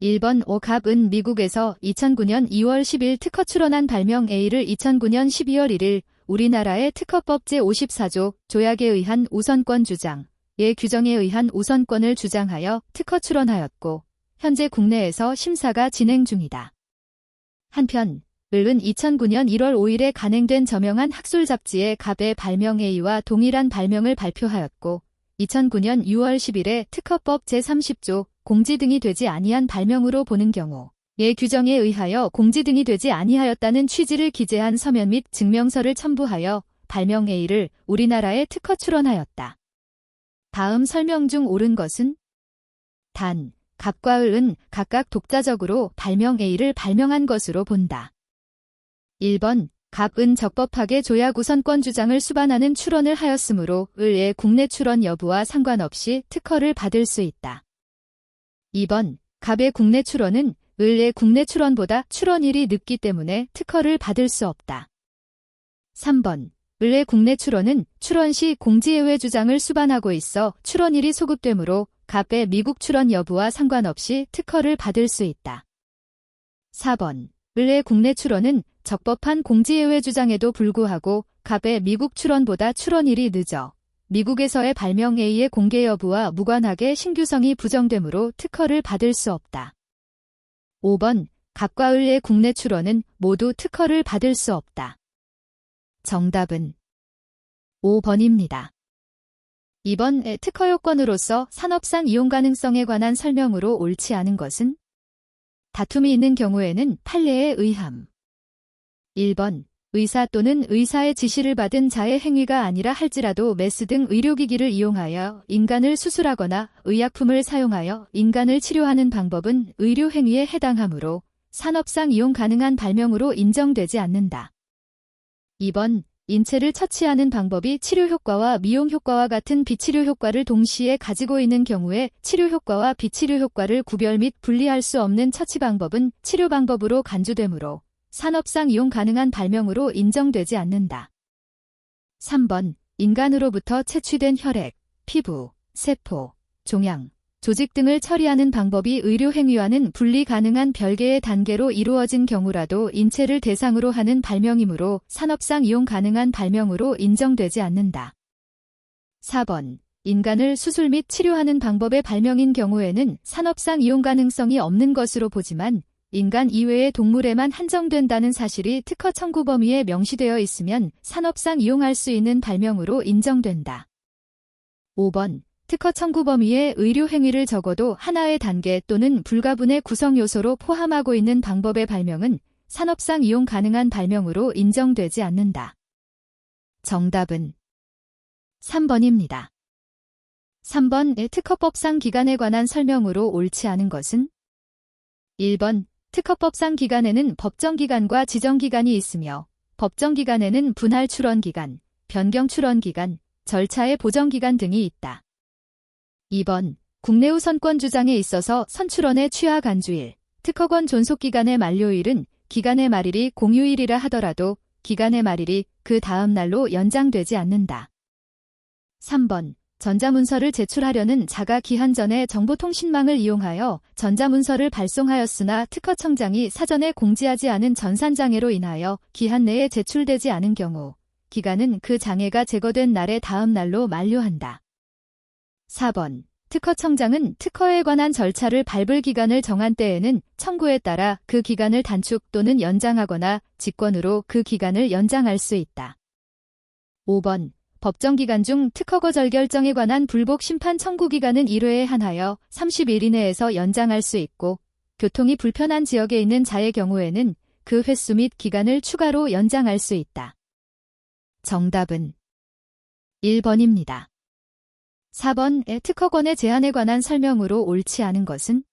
1번 오갑은 미국에서 2009년 2월 10일 특허 출원한 발명 A를 2009년 12월 1일 우리나라의 특허법 제54조 조약에 의한 우선권 주장, 의 규정에 의한 우선권을 주장하여 특허 출원하였고 현재 국내에서 심사가 진행 중이다. 한편 을은 2009년 1월 5일에 간행된 저명한 학술 잡지에 갑의 발명 A와 동일한 발명을 발표하였고 2009년 6월 10일에 특허법 제30조 공지 등이 되지 아니한 발명으로 보는 경우 의 규정에 의하여 공지 등이 되지 아니하였다는 취지를 기재한 서면 및 증명서를 첨부하여 발명 A를 우리나라에 특허 출원하였다. 다음 설명 중 옳은 것은? 단, 갑과 을은 각각 독자적으로 발명 A를 발명한 것으로 본다. 1번, 갑은 적법하게 조약 우선권 주장을 수반하는 출원을 하였으므로 을의 국내 출원 여부와 상관없이 특허를 받을 수 있다. 2번, 갑의 국내 출원은 을의 국내 출원보다 출원일이 늦기 때문에 특허를 받을 수 없다. 3번, 을의 국내 출원은 출원 시 공지예외 주장을 수반하고 있어 출원일이 소급되므로 갑의 미국 출원 여부와 상관없이 특허를 받을 수 있다. 4번, 을의 국내 출원은 적법한 공지예외 주장에도 불구하고 갑의 미국 출원보다 출원일이 늦어 미국에서의 발명 A의 공개 여부와 무관하게 신규성이 부정되므로 특허를 받을 수 없다. 5번, 갑과 을의 국내 출원은 모두 특허를 받을 수 없다. 정답은 5번입니다. 2번의 특허 요건으로서 산업상 이용 가능성에 관한 설명으로 옳지 않은 것은? 다툼이 있는 경우에는 판례에 의함. 1번, 의사 또는 의사의 지시를 받은 자의 행위가 아니라 할지라도 메스 등 의료기기를 이용하여 인간을 수술하거나 의약품을 사용하여 인간을 치료하는 방법은 의료행위에 해당하므로 산업상 이용 가능한 발명으로 인정되지 않는다. 2번, 인체를 처치하는 방법이 치료 효과와 미용 효과와 같은 비치료 효과를 동시에 가지고 있는 경우에 치료 효과와 비치료 효과를 구별 및 분리할 수 없는 처치 방법은 치료 방법으로 간주되므로 산업상 이용 가능한 발명으로 인정되지 않는다. 3번, 인간으로부터 채취된 혈액, 피부, 세포, 종양, 조직 등을 처리하는 방법이 의료행위와는 분리 가능한 별개의 단계로 이루어진 경우라도 인체를 대상으로 하는 발명이므로 산업상 이용 가능한 발명으로 인정되지 않는다. 4번, 인간을 수술 및 치료하는 방법의 발명인 경우에는 산업상 이용 가능성이 없는 것으로 보지만 인간 이외의 동물에만 한정된다는 사실이 특허 청구 범위에 명시되어 있으면 산업상 이용할 수 있는 발명으로 인정된다. 5번, 특허 청구 범위에 의료 행위를 적어도 하나의 단계 또는 불가분의 구성 요소로 포함하고 있는 방법의 발명은 산업상 이용 가능한 발명으로 인정되지 않는다. 정답은 3번입니다. 3번의 특허법상 기간에 관한 설명으로 옳지 않은 것은? 1번, 특허법상 기간에는 법정기간과 지정기간이 있으며 법정기간에는 분할 출원기간, 변경 출원기간, 절차의 보정기간 등이 있다. 2번, 국내 우선권 주장에 있어서 선출원의 취하 간주일, 특허권 존속기간의 만료일은 기간의 말일이 공휴일이라 하더라도 기간의 말일이 그 다음 날로 연장되지 않는다. 3번, 전자문서를 제출하려는 자가 기한 전에 정보통신망을 이용하여 전자문서를 발송하였으나 특허청장이 사전에 공지하지 않은 전산장애로 인하여 기한 내에 제출되지 않은 경우 기간은 그 장애가 제거된 날의 다음 날로 만료한다. 4번, 특허청장은 특허에 관한 절차를 밟을 기간을 정한 때에는 청구에 따라 그 기간을 단축 또는 연장하거나 직권으로 그 기간을 연장할 수 있다. 5번, 법정기간 중 특허거절 결정에 관한 불복 심판 청구 기간은 1회에 한하여 30일 이내에서 연장할 수 있고 교통이 불편한 지역에 있는 자의 경우에는 그 횟수 및 기간을 추가로 연장할 수 있다. 정답은 1번입니다. 4번의 특허권의 제한에 관한 설명으로 옳지 않은 것은?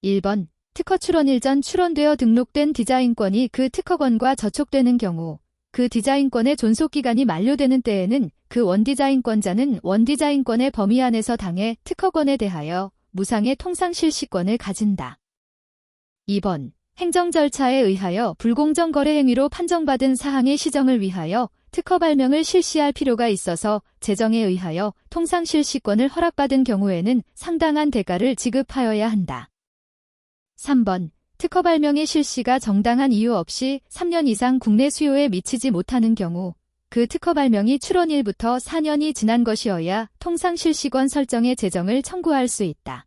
1번, 특허 출원일 전 출원되어 등록된 디자인권이 그 특허권과 저촉되는 경우 그 디자인권의 존속기간이 만료되는 때에는 그 원디자인권자는 원디자인권의 범위 안에서 당해 특허권에 대하여 무상의 통상실시권을 가진다. 2번, 행정절차에 의하여 불공정 거래 행위로 판정받은 사항의 시정을 위하여 특허 발명을 실시할 필요가 있어서 재정에 의하여 통상실시권을 허락받은 경우에는 상당한 대가를 지급하여야 한다. 3번. 특허 발명의 실시가 정당한 이유 없이 3년 이상 국내 수요에 미치지 못하는 경우 그 특허 발명이 출원일부터 4년이 지난 것이어야 통상 실시권 설정의 제정을 청구할 수 있다.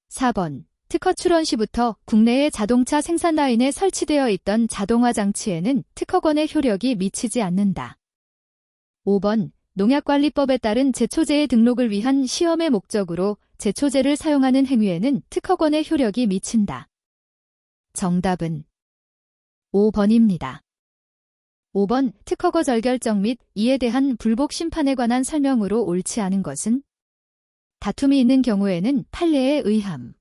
4번. 특허 출원 시부터 국내의 자동차 생산 라인에 설치되어 있던 자동화 장치에는 특허권의 효력이 미치지 않는다. 5번. 농약관리법에 따른 제초제의 등록을 위한 시험의 목적으로 제초제를 사용하는 행위에는 특허권의 효력이 미친다. 정답은 5번입니다. 5번. 특허 거절 결정 및 이에 대한 불복 심판에 관한 설명으로 옳지 않은 것은 다툼이 있는 경우에는 판례에 의함.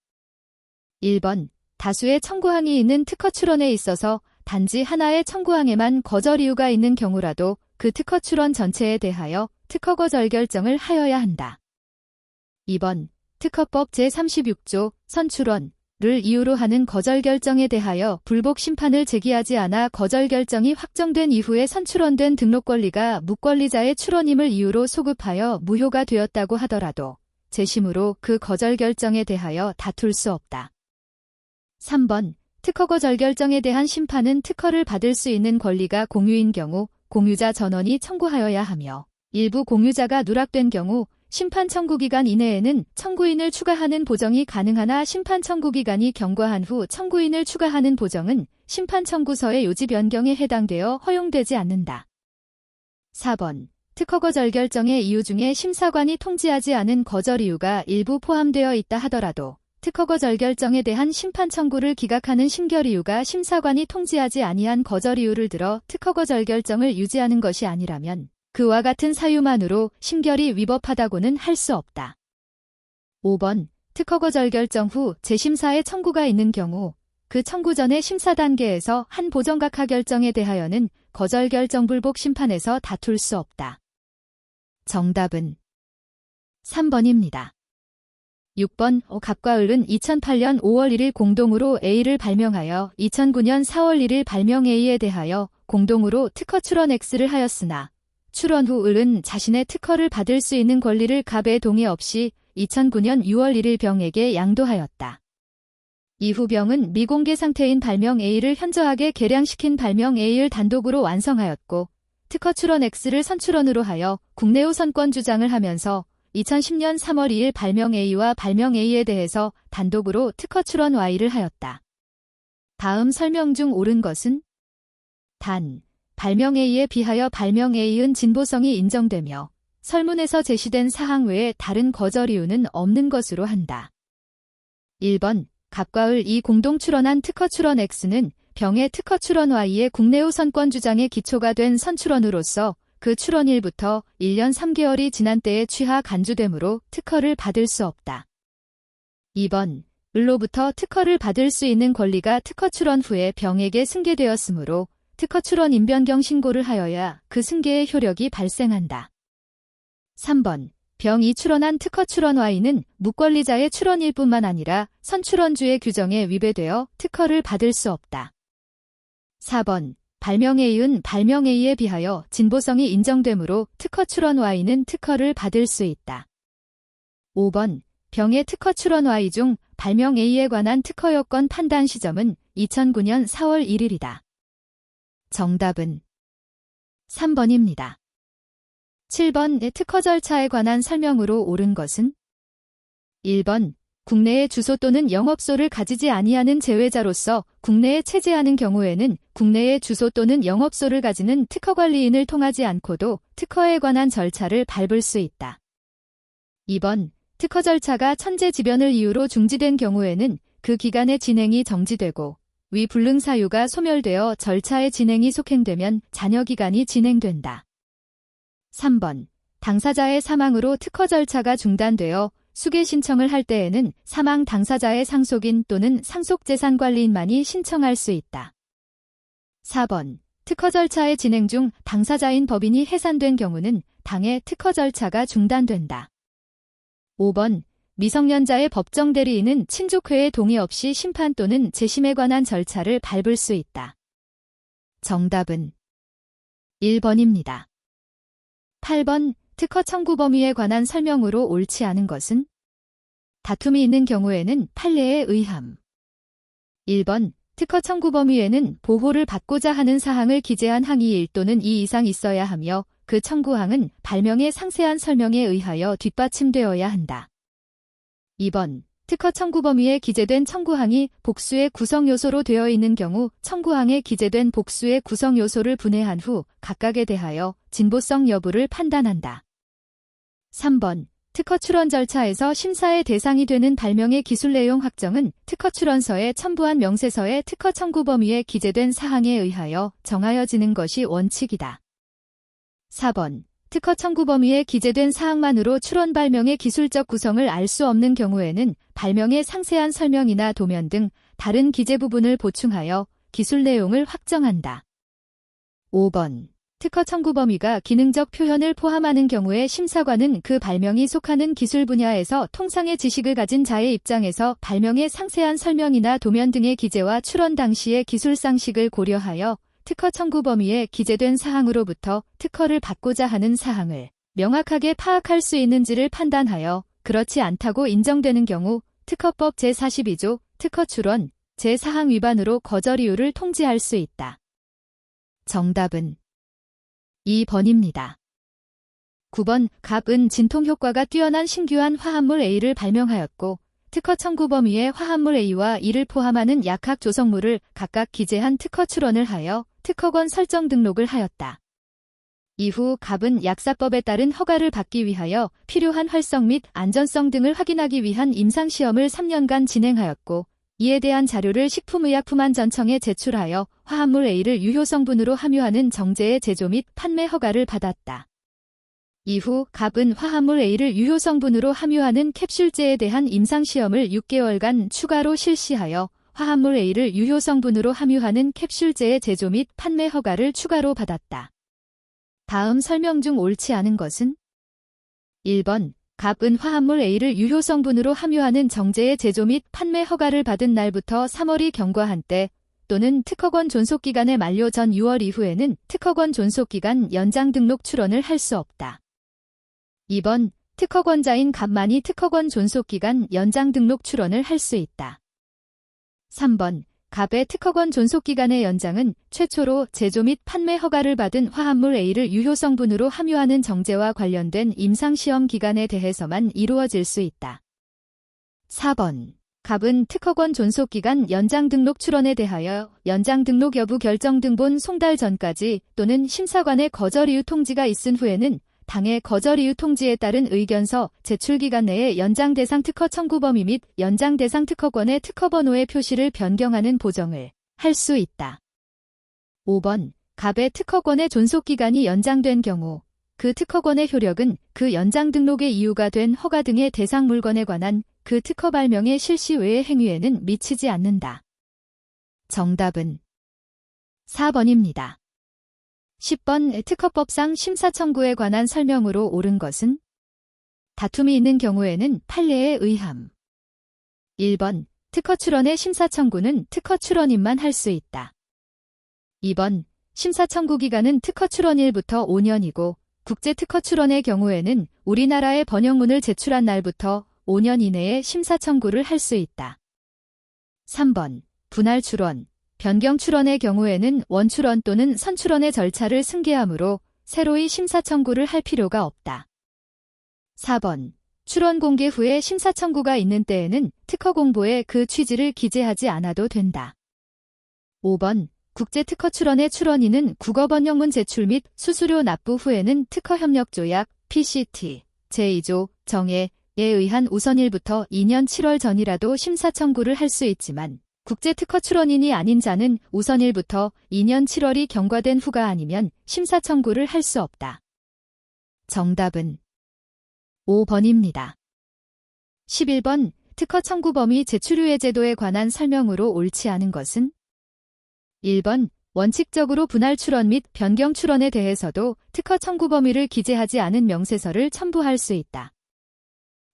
1번. 다수의 청구항이 있는 특허 출원에 있어서 단지 하나의 청구항에만 거절 이유가 있는 경우라도 그 특허 출원 전체에 대하여 특허 거절 결정을 하여야 한다. 2번. 특허법 제36조 선출원을 이유로 하는 거절 결정에 대하여 불복 심판을 제기하지 않아 거절 결정이 확정된 이후에 선출원된 등록 권리가 묵권리자의 출원임을 이유로 소급하여 무효가 되었다고 하더라도 재심으로 그 거절 결정에 대하여 다툴 수 없다. 3번. 특허 거절 결정에 대한 심판은 특허를 받을 수 있는 권리가 공유인 경우 공유자 전원이 청구하여야 하며 일부 공유자가 누락된 경우 심판 청구 기간 이내에는 청구인을 추가하는 보정이 가능하나 심판 청구 기간이 경과한 후 청구인을 추가하는 보정은 심판 청구서의 요지 변경에 해당되어 허용되지 않는다. 4번. 특허 거절 결정의 이유 중에 심사관이 통지하지 않은 거절 이유가 일부 포함되어 있다 하더라도 특허 거절 결정에 대한 심판 청구를 기각하는 심결 이유가 심사관이 통지하지 아니한 거절 이유를 들어 특허 거절 결정을 유지하는 것이 아니라면 그와 같은 사유만으로 심결이 위법하다고는 할 수 없다. 5번. 특허 거절 결정 후 재심사의 청구가 있는 경우 그 청구 전의 심사 단계에서 한 보정각하 결정에 대하여는 거절 결정 불복 심판에서 다툴 수 없다. 정답은 3번입니다. 6번. 갑과 을은 2008년 5월 1일 공동으로 A를 발명하여 2009년 4월 1일 발명 A에 대하여 공동으로 특허 출원 X를 하였으나 출원 후 을은 자신의 특허를 받을 수 있는 권리를 갑의 동의 없이 2009년 6월 1일 병에게 양도하였다. 이후 병은 미공개 상태인 발명 A를 현저하게 개량시킨 발명 A를 단독으로 완성하였고 특허 출원 X를 선출원으로 하여 국내 우선권 주장을 하면서 2010년 3월 2일 발명 A와 발명 A에 대해서 단독으로 특허 출원 Y를 하였다. 다음 설명 중 옳은 것은 단. 발명 A에 비하여 발명 A의 진보성이 인정되며 설문에서 제시된 사항 외에 다른 거절 이유는 없는 것으로 한다. 1번. 갑과 을이 공동 출원한 특허 출원 X는 병의 특허 출원 Y의 국내 우선권 주장의 기초가 된 선출원으로서 그 출원일부터 1년 3개월이 지난 때에 취하 간주되므로 특허를 받을 수 없다. 2번. 을로부터 특허를 받을 수 있는 권리가 특허 출원 후에 병에게 승계되었으므로 특허 출원 임변경 신고를 하여야 그 승계의 효력이 발생한다. 3번. 병이 출원한 특허 출원 Y는 묵권리자의 출원일 뿐만 아니라 선출원주의 규정에 위배되어 특허를 받을 수 없다. 4번. 발명 A은 발명 A에 비하여 진보성이 인정되므로 특허 출원 Y는 특허를 받을 수 있다. 5번. 병의 특허 출원 Y 중 발명 A에 관한 특허 요건 판단 시점은 2009년 4월 1일이다. 정답은 3번입니다. 7번. 특허 절차에 관한 설명으로 옳은 것은 1번. 국내에 주소 또는 영업소를 가지지 아니하는 제외자로서 국내에 체재하는 경우에는 국내에 주소 또는 영업소를 가지는 특허관리인을 통하지 않고도 특허에 관한 절차를 밟을 수 있다. 2번. 특허 절차가 천재지변을 이유로 중지된 경우에는 그 기간의 진행이 정지되고 위 불능 사유가 소멸되어 절차의 진행이 속행되면 잔여기간이 진행된다. 3번. 당사자의 사망으로 특허 절차가 중단되어 수계 신청을 할 때에는 사망 당사자의 상속인 또는 상속재산관리인만이 신청할 수 있다. 4번. 특허 절차의 진행 중 당사자인 법인이 해산된 경우는 당해 특허 절차가 중단된다. 5번. 미성년자의 법정 대리인은 친족회의 동의 없이 심판 또는 재심에 관한 절차를 밟을 수 있다. 정답은 1번입니다. 8번. 특허 청구 범위에 관한 설명으로 옳지 않은 것은 다툼이 있는 경우에는 판례에 의함. 1번 특허 청구 범위에는 보호를 받고자 하는 사항을 기재한 항이 1 또는 2 이상 있어야 하며 그 청구항은 발명의 상세한 설명에 의하여 뒷받침되어야 한다. 2번 특허 청구 범위에 기재된 청구항이 복수의 구성 요소로 되어 있는 경우 청구항에 기재된 복수의 구성 요소를 분해한 후 각각에 대하여 진보성 여부를 판단한다. 3번 특허 출원 절차에서 심사의 대상이 되는 발명의 기술 내용 확정은 특허 출원서에 첨부한 명세서의 특허 청구 범위에 기재된 사항에 의하여 정하여지는 것이 원칙이다. 4번 특허 청구 범위에 기재된 사항만으로 출원 발명의 기술적 구성을 알 수 없는 경우에는 발명의 상세한 설명이나 도면 등 다른 기재 부분을 보충하여 기술 내용을 확정한다. 5번 특허 청구 범위가 기능적 표현을 포함하는 경우에 심사관은 그 발명이 속하는 기술 분야에서 통상의 지식을 가진 자의 입장에서 발명의 상세한 설명이나 도면 등의 기재와 출원 당시의 기술 상식을 고려하여 특허 청구 범위에 기재된 사항으로부터 특허를 받고자 하는 사항을 명확하게 파악할 수 있는지를 판단하여 그렇지 않다고 인정되는 경우 특허법 제42조 특허 출원 제4항 위반으로 거절 이유를 통지할 수 있다. 정답은 2번입니다. 9번 갑은 진통 효과가 뛰어난 신규한 화합물 A를 발명하였고 특허 청구 범위에 화합물 A와 E를 포함하는 약학 조성물을 각각 기재한 특허 출원을 하여 특허권 설정 등록을 하였다. 이후 갑은 약사법에 따른 허가를 받기 위하여 필요한 활성 및 안전성 등을 확인하기 위한 임상시험을 3년간 진행하였고 이에 대한 자료를 식품의약품안전청에 제출하여 화합물 A를 유효성분으로 함유하는 정제의 제조 및 판매 허가를 받았다. 이후 갑은 화합물 A를 유효성분으로 함유하는 캡슐제에 대한 임상시험을 6개월간 추가로 실시하여 화합물 A를 유효성분으로 함유하는 캡슐제의 제조 및 판매 허가를 추가로 받았다. 다음 설명 중 옳지 않은 것은? 1번 갑은 화합물 A를 유효성분으로 함유하는 정제의 제조 및 판매 허가를 받은 날부터 3월이 경과한 때 또는 특허권 존속기간의 만료 전 6월 이후에는 특허권 존속기간 연장 등록 출원을 할 수 없다. 2번 특허권자인 갑만이 특허권 존속기간 연장 등록 출원을 할 수 있다. 3번 갑의 특허권 존속기간의 연장은 최초로 제조 및 판매 허가를 받은 화합물 A를 유효성분으로 함유하는 정제와 관련된 임상시험 기간에 대해서만 이루어질 수 있다. 4번 갑은 특허권 존속기간 연장 등록 출원에 대하여 연장 등록 여부 결정 등본 송달 전까지 또는 심사관의 거절 이유 통지가 있은 후에는 당의 거절 이유 통지에 따른 의견서 제출기간 내에 연장 대상 특허 청구 범위 및 연장 대상 특허권의 특허번호의 표시를 변경하는 보정을 할 수 있다. 5번 갑의 특허권의 존속기간이 연장된 경우 그 특허권의 효력은 그 연장 등록의 이유가 된 허가 등의 대상 물건에 관한 그 특허 발명의 실시 외의 행위에는 미치지 않는다. 정답은 4번입니다. 10번 특허법상 심사 청구에 관한 설명으로 옳은 것은? 다툼이 있는 경우에는 판례에 의함. 1번 특허 출원의 심사 청구는 특허 출원인만 할 수 있다. 2번 심사 청구 기간은 특허 출원일부터 5년이고 국제 특허 출원의 경우에는 우리나라에 번역문을 제출한 날부터 5년 이내에 심사 청구를 할 수 있다. 3번 분할 출원 변경 출원의 경우에는 원출원 또는 선출원의 절차를 승계하므로 새로이 심사 청구를 할 필요가 없다. 4번 출원 공개 후에 심사 청구가 있는 때에는 특허 공보에 그 취지를 기재하지 않아도 된다. 5번 국제 특허 출원의 출원인은 국어 번역문 제출 및 수수료 납부 후에는 특허 협력 조약 PCT 제2조 정에에 의한 우선일부터 2년 7월 전이라도 심사 청구를 할 수 있지만 국제 특허 출원인이 아닌 자는 우선일부터 2년 7월이 경과된 후가 아니면 심사 청구를 할 수 없다. 정답은 5번입니다. 11번 특허 청구 범위 제출유예 제도에 관한 설명으로 옳지 않은 것은? 1번 원칙적으로 분할 출원 및 변경 출원에 대해서도 특허 청구 범위를 기재하지 않은 명세서를 첨부할 수 있다.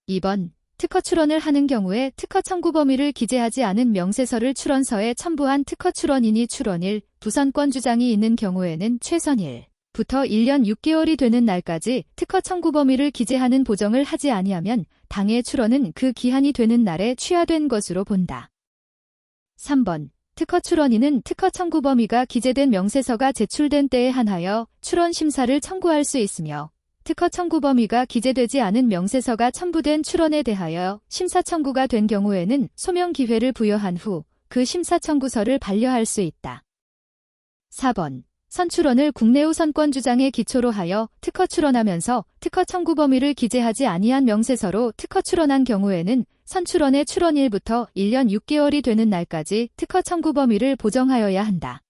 2번 특허 출원을 하는 경우에 특허 청구 범위를 기재하지 않은 명세서를 출원서에 첨부한 특허 출원인이 출원일, 부선권 주장이 있는 경우에는 최선일부터 1년 6개월이 되는 날까지 특허 청구 범위를 기재하는 보정을 하지 아니하면 당의 출원은 그 기한이 되는 날에 취하된 것으로 본다. 3번. 특허 출원인은 특허 청구 범위가 기재된 명세서가 제출된 때에 한하여 출원 심사를 청구할 수 있으며 특허 청구 범위가 기재되지 않은 명세서가 첨부된 출원에 대하여 심사 청구가 된 경우에는 소명 기회를 부여한 후 그 심사 청구서를 반려할 수 있다. 4번. 선출원을 국내 우선권 주장에 기초로 하여 특허 출원하면서 특허 청구 범위를 기재하지 아니한 명세서로 특허 출원한 경우에는 선출원의 출원일부터 1년 6개월이 되는 날까지 특허 청구 범위를 보정하여야 한다.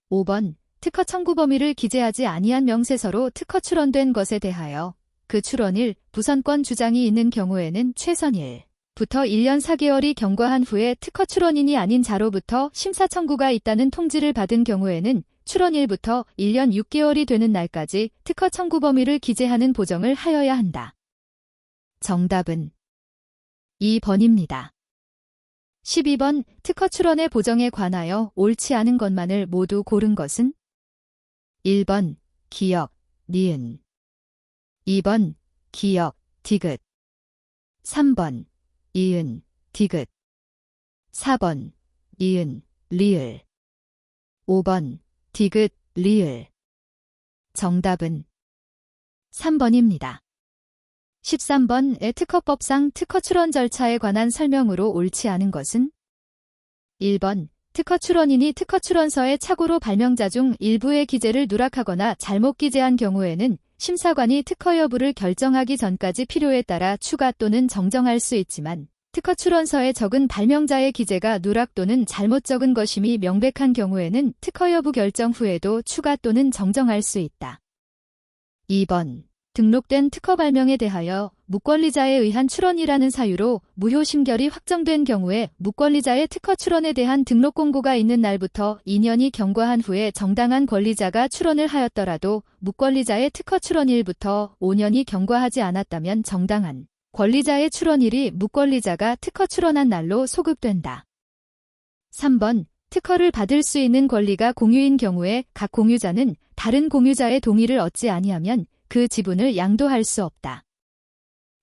5번. 특허 청구 범위를 기재하지 아니한 명세서로 특허 출원된 것에 대하여 그 출원일, 부선권 주장이 있는 경우에는 최선일부터 1년 4개월이 경과한 후에 특허 출원인이 아닌 자로부터 심사 청구가 있다는 통지를 받은 경우에는 출원일부터 1년 6개월이 되는 날까지 특허 청구 범위를 기재하는 보정을 하여야 한다. 정답은 2번입니다. 12번. 특허 출원의 보정에 관하여 옳지 않은 것만을 모두 고른 것은? 1번. 기역, 니은 2번. 기역, 디귿 3번. 이은, 디귿 4번. 이은, 리을 5번. 디귿, 리을 정답은 3번입니다. 13번의 특허법상 특허 출원 절차에 관한 설명으로 옳지 않은 것은? 1번. 특허 출원인이 특허 출원서의 착오로 발명자 중 일부의 기재를 누락하거나 잘못 기재한 경우에는 심사관이 특허 여부를 결정하기 전까지 필요에 따라 추가 또는 정정할 수 있지만 특허 출원서에 적은 발명자의 기재가 누락 또는 잘못 적은 것임이 명백한 경우에는 특허 여부 결정 후에도 추가 또는 정정할 수 있다. 2번. 등록된 특허 발명에 대하여 무권리자에 의한 출원이라는 사유로 무효 심결이 확정된 경우에 무권리자의 특허 출원에 대한 등록 공고가 있는 날부터 2년이 경과한 후에 정당한 권리자가 출원을 하였더라도 무권리자의 특허 출원일부터 5년이 경과하지 않았다면 정당한 권리자의 출원일이 무권리자가 특허 출원한 날로 소급된다. 3번. 특허를 받을 수 있는 권리가 공유인 경우에 각 공유자는 다른 공유자의 동의를 얻지 아니하면 그 지분을 양도할 수 없다.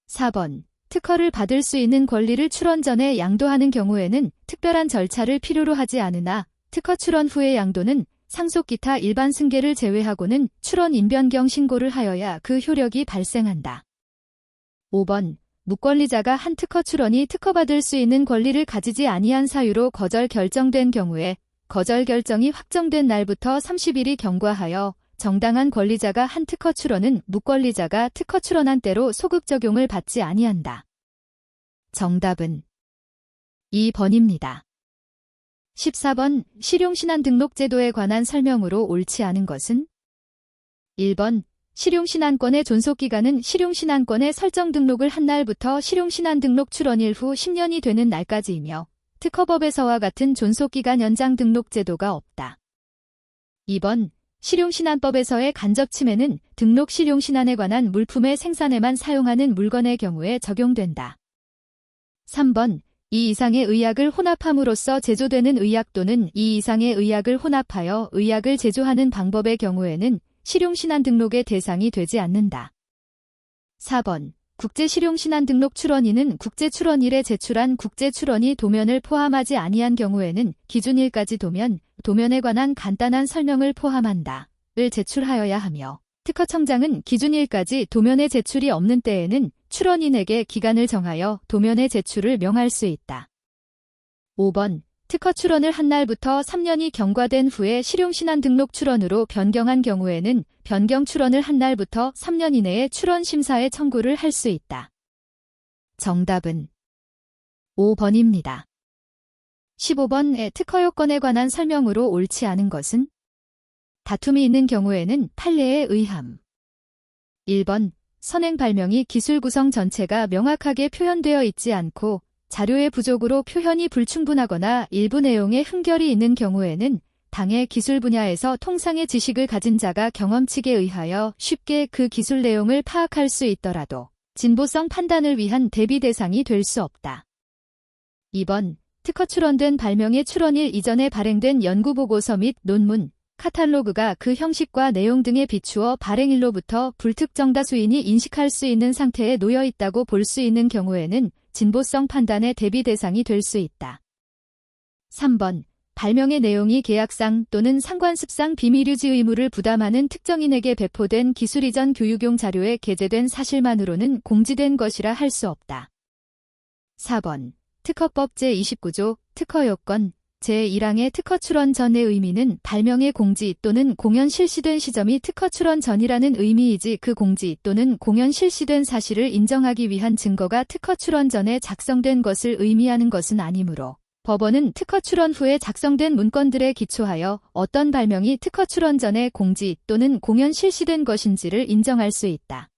4번. 특허를 받을 수 있는 권리를 출원 전에 양도하는 경우에는 특별한 절차를 필요로 하지 않으나 특허 출원 후의 양도는 상속 기타 일반 승계를 제외하고는 출원 인변경 신고를 하여야 그 효력이 발생한다. 5번. 무권리자가 한 특허 출원이 특허받을 수 있는 권리를 가지지 아니한 사유로 거절 결정된 경우에 거절 결정이 확정된 날부터 30일이 경과하여 정당한 권리자가 한 특허 출원은 무권리자가 특허 출원한 때로 소급 적용을 받지 아니한다. 정답은 2번입니다. 14번. 실용신안 등록 제도에 관한 설명으로 옳지 않은 것은? 1번. 실용신안권의 존속기간은 실용신안권의 설정 등록을 한 날부터 실용신안 등록 출원일 후 10년이 되는 날까지이며 특허법에서와 같은 존속기간 연장 등록 제도가 없다. 2번. 실용신안법에서의 간접 침해는 등록 실용신안에 관한 물품의 생산에만 사용하는 물건의 경우에 적용된다. 3번. 이 이상의 의약을 혼합함으로써 제조되는 의약 또는 이 이상의 의약을 혼합하여 의약을 제조하는 방법의 경우에는 실용신안 등록의 대상이 되지 않는다. 4번. 국제실용신안 등록 출원인은 국제출원일에 제출한 국제출원이 도면을 포함하지 아니한 경우에는 기준일까지 도면에 관한 간단한 설명을 포함한다. 를 제출하여야 하며 특허청장은 기준일까지 도면의 제출이 없는 때에는 출원인에게 기간을 정하여 도면의 제출을 명할 수 있다. 5번. 특허 출원을 한 날부터 3년이 경과된 후에 실용신안 등록 출원으로 변경한 경우에는 변경 출원을 한 날부터 3년 이내에 출원 심사에 청구를 할 수 있다. 정답은 5번입니다. 15번의 특허 요건에 관한 설명으로 옳지 않은 것은? 다툼이 있는 경우에는 판례에 의함. 1번. 선행 발명이 기술 구성 전체가 명확하게 표현되어 있지 않고 자료의 부족으로 표현이 불충분하거나 일부 내용에 흠결이 있는 경우에는 당의 기술 분야에서 통상의 지식을 가진 자가 경험칙에 의하여 쉽게 그 기술 내용을 파악할 수 있더라도 진보성 판단을 위한 대비 대상이 될 수 없다. 2번. 특허 출원된 발명의 출원일 이전에 발행된 연구보고서 및 논문, 카탈로그가 그 형식과 내용 등에 비추어 발행일로부터 불특정 다수인이 인식할 수 있는 상태에 놓여 있다고 볼 수 있는 경우에는 진보성 판단의 대비 대상이 될 수 있다. 3번. 발명의 내용이 계약상 또는 상관습상 비밀유지 의무를 부담하는 특정인에게 배포된 기술 이전 교육용 자료에 게재된 사실만으로는 공지된 것이라 할 수 없다. 4번. 특허법 제29조 특허요건 제1항의 특허 출원 전의 의미는 발명의 공지 또는 공연 실시된 시점이 특허 출원 전이라는 의미이지 그 공지 또는 공연 실시된 사실을 인정하기 위한 증거가 특허 출원 전에 작성된 것을 의미하는 것은 아니므로 법원은 특허 출원 후에 작성된 문건들에 기초하여 어떤 발명이 특허 출원 전에 공지 또는 공연 실시된 것인지를 인정할 수 있다.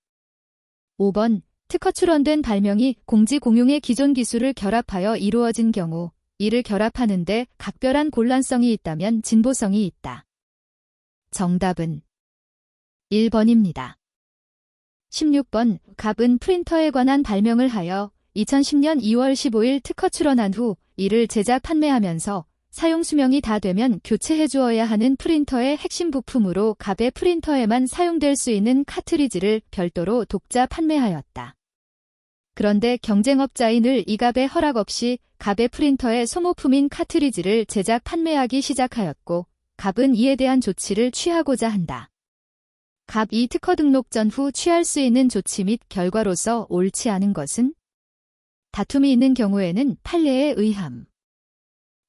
5번. 특허 출원된 발명이 공지 공용의 기존 기술을 결합하여 이루어진 경우 이를 결합하는데 각별한 곤란성이 있다면 진보성이 있다. 정답은 1번입니다. 16번. 갑은 프린터에 관한 발명을 하여 2010년 2월 15일 특허 출원한 후 이를 제작 판매하면서 사용 수명이 다 되면 교체해 주어야 하는 프린터의 핵심 부품으로 갑의 프린터에만 사용될 수 있는 카트리지를 별도로 독자 판매하였다. 그런데 경쟁업자인 이갑의 허락 없이 갑의 프린터의 소모품인 카트리지를 제작 판매하기 시작하였고 갑은 이에 대한 조치를 취하고자 한다. 갑이 특허 등록 전후 취할 수 있는 조치 및 결과로서 옳지 않은 것은? 다툼이 있는 경우에는 판례에 의함.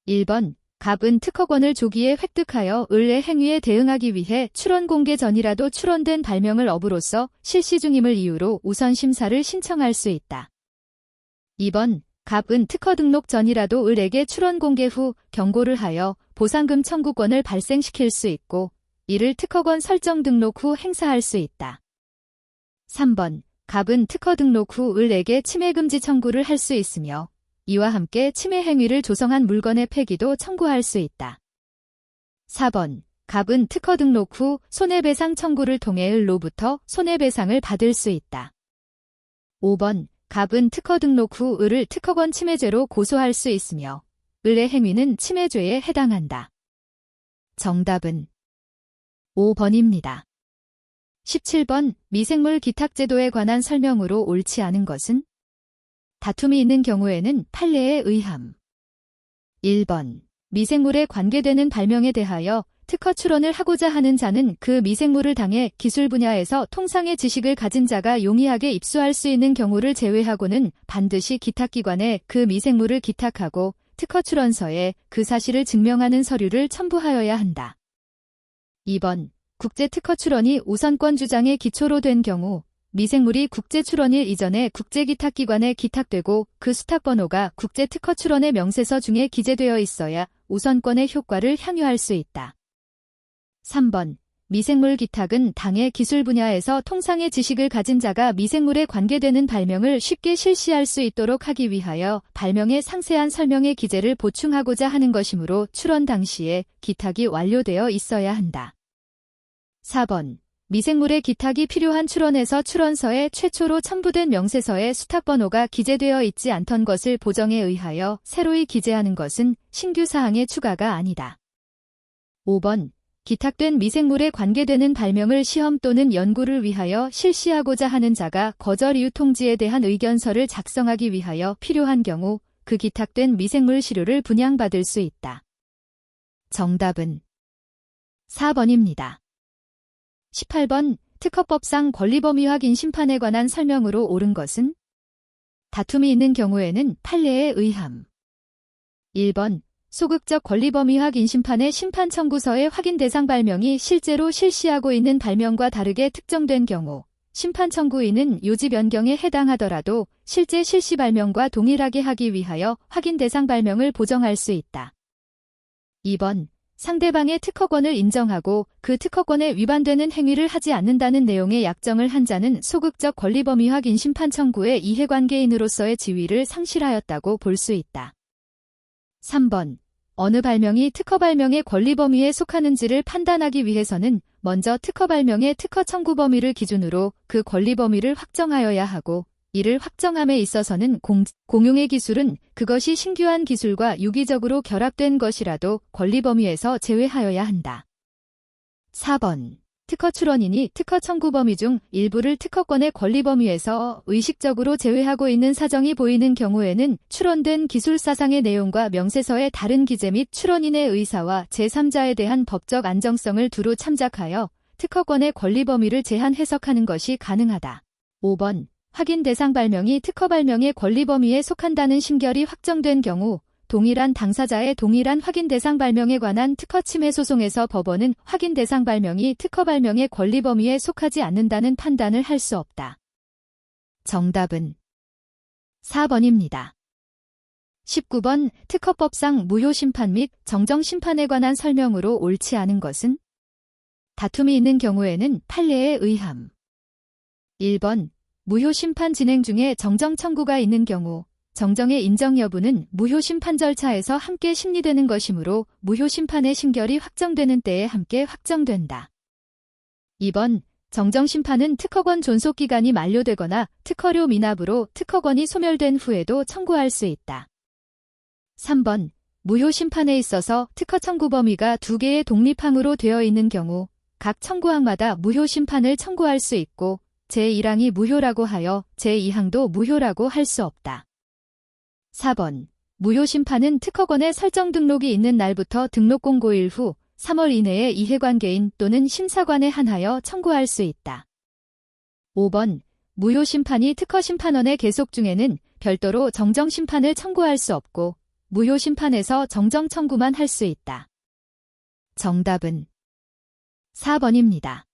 1번. 갑은 특허권을 조기에 획득하여 을의 행위에 대응하기 위해 출원 공개 전이라도 출원된 발명을 업으로서 실시 중임을 이유로 우선 심사를 신청할 수 있다. 2번. 갑은 특허 등록 전이라도 을에게 출원 공개 후 경고를 하여 보상금 청구권을 발생시킬 수 있고 이를 특허권 설정 등록 후 행사할 수 있다. 3번. 갑은 특허 등록 후 을에게 침해 금지 청구를 할 수 있으며 이와 함께 침해 행위를 조성한 물건의 폐기도 청구할 수 있다. 4번. 갑은 특허 등록 후 손해배상 청구를 통해 을로부터 손해배상을 받을 수 있다. 5번. 갑은 특허 등록 후 을을 특허권 침해죄로 고소할 수 있으며 을의 행위는 침해죄에 해당한다. 정답은 5번입니다. 17번. 미생물 기탁제도에 관한 설명으로 옳지 않은 것은? 다툼이 있는 경우에는 판례에 의함. 1번. 미생물에 관계되는 발명에 대하여 특허 출원을 하고자 하는 자는 그 미생물을 당해 기술 분야에서 통상의 지식을 가진 자가 용이하게 입수할 수 있는 경우를 제외하고는 반드시 기탁기관에 그 미생물을 기탁하고 특허 출원서에 그 사실을 증명하는 서류를 첨부하여야 한다. 2번. 국제 특허 출원이 우선권 주장의 기초로 된 경우 미생물이 국제 출원일 이전에 국제 기탁기관에 기탁되고 그 수탁번호가 국제 특허 출원의 명세서 중에 기재되어 있어야 우선권의 효과를 향유할 수 있다. 3번. 미생물 기탁은 당해 기술 분야에서 통상의 지식을 가진 자가 미생물에 관계되는 발명을 쉽게 실시할 수 있도록 하기 위하여 발명의 상세한 설명의 기재를 보충하고자 하는 것이므로 출원 당시에 기탁이 완료되어 있어야 한다. 4번. 미생물의 기탁이 필요한 출원에서 출원서에 최초로 첨부된 명세서에 수탁번호가 기재되어 있지 않던 것을 보정에 의하여 새로이 기재하는 것은 신규 사항의 추가가 아니다. 5번. 기탁된 미생물에 관계되는 발명을 시험 또는 연구를 위하여 실시하고자 하는 자가 거절 이유 통지에 대한 의견서를 작성하기 위하여 필요한 경우 그 기탁된 미생물 시료를 분양받을 수 있다. 정답은 4번입니다. 18번. 특허법상 권리범위 확인 심판에 관한 설명으로 옳은 것은? 다툼이 있는 경우에는 판례에 의함. 1번. 소극적 권리범위 확인 심판의 심판 청구서의 확인 대상 발명이 실제로 실시하고 있는 발명과 다르게 특정된 경우 심판 청구인은 요지 변경에 해당하더라도 실제 실시 발명과 동일하게 하기 위하여 확인 대상 발명을 보정할 수 있다. 2번. 상대방의 특허권을 인정하고 그 특허권에 위반되는 행위를 하지 않는다는 내용의 약정을 한 자는 소극적 권리범위 확인 심판 청구의 이해관계인으로서의 지위를 상실하였다고 볼 수 있다. 3번. 어느 발명이 특허 발명의 권리 범위에 속하는지를 판단하기 위해서는 먼저 특허 발명의 특허 청구 범위를 기준으로 그 권리 범위를 확정하여야 하고 이를 확정함에 있어서는 공용의 기술은 그것이 신규한 기술과 유기적으로 결합된 것이라도 권리 범위에서 제외하여야 한다. 4번. 특허 출원인이 특허 청구 범위 중 일부를 특허권의 권리 범위에서 의식적으로 제외하고 있는 사정이 보이는 경우에는 출원된 기술사상의 내용과 명세서의 다른 기재 및 출원인의 의사와 제3자에 대한 법적 안정성을 두루 참작하여 특허권의 권리 범위를 제한 해석하는 것이 가능하다. 5번. 확인 대상 발명이 특허 발명의 권리 범위에 속한다는 심결이 확정된 경우 동일한 당사자의 동일한 확인 대상 발명에 관한 특허 침해 소송에서 법원은 확인 대상 발명이 특허 발명의 권리 범위에 속하지 않는다는 판단을 할 수 없다. 정답은 4번입니다. 19번. 특허법상 무효 심판 및 정정 심판에 관한 설명으로 옳지 않은 것은? 다툼이 있는 경우에는 판례에 의함. 1번. 무효 심판 진행 중에 정정 청구가 있는 경우 정정의 인정 여부는 무효 심판 절차에서 함께 심리되는 것이므로 무효 심판의 심결이 확정되는 때에 함께 확정된다. 2번. 정정 심판은 특허권 존속 기간이 만료되거나 특허료 미납으로 특허권이 소멸된 후에도 청구할 수 있다. 3번. 무효 심판에 있어서 특허 청구 범위가 2개의 독립항으로 되어 있는 경우 각 청구항마다 무효 심판을 청구할 수 있고 제1항이 무효라고 하여 제2항도 무효라고 할 수 없다. 4번. 무효 심판은 특허권의 설정 등록이 있는 날부터 등록 공고일 후 3월 이내에 이해관계인 또는 심사관에 한하여 청구할 수 있다. 5번. 무효 심판이 특허 심판원의 계속 중에는 별도로 정정 심판을 청구할 수 없고 무효 심판에서 정정 청구만 할 수 있다. 정답은 4번입니다.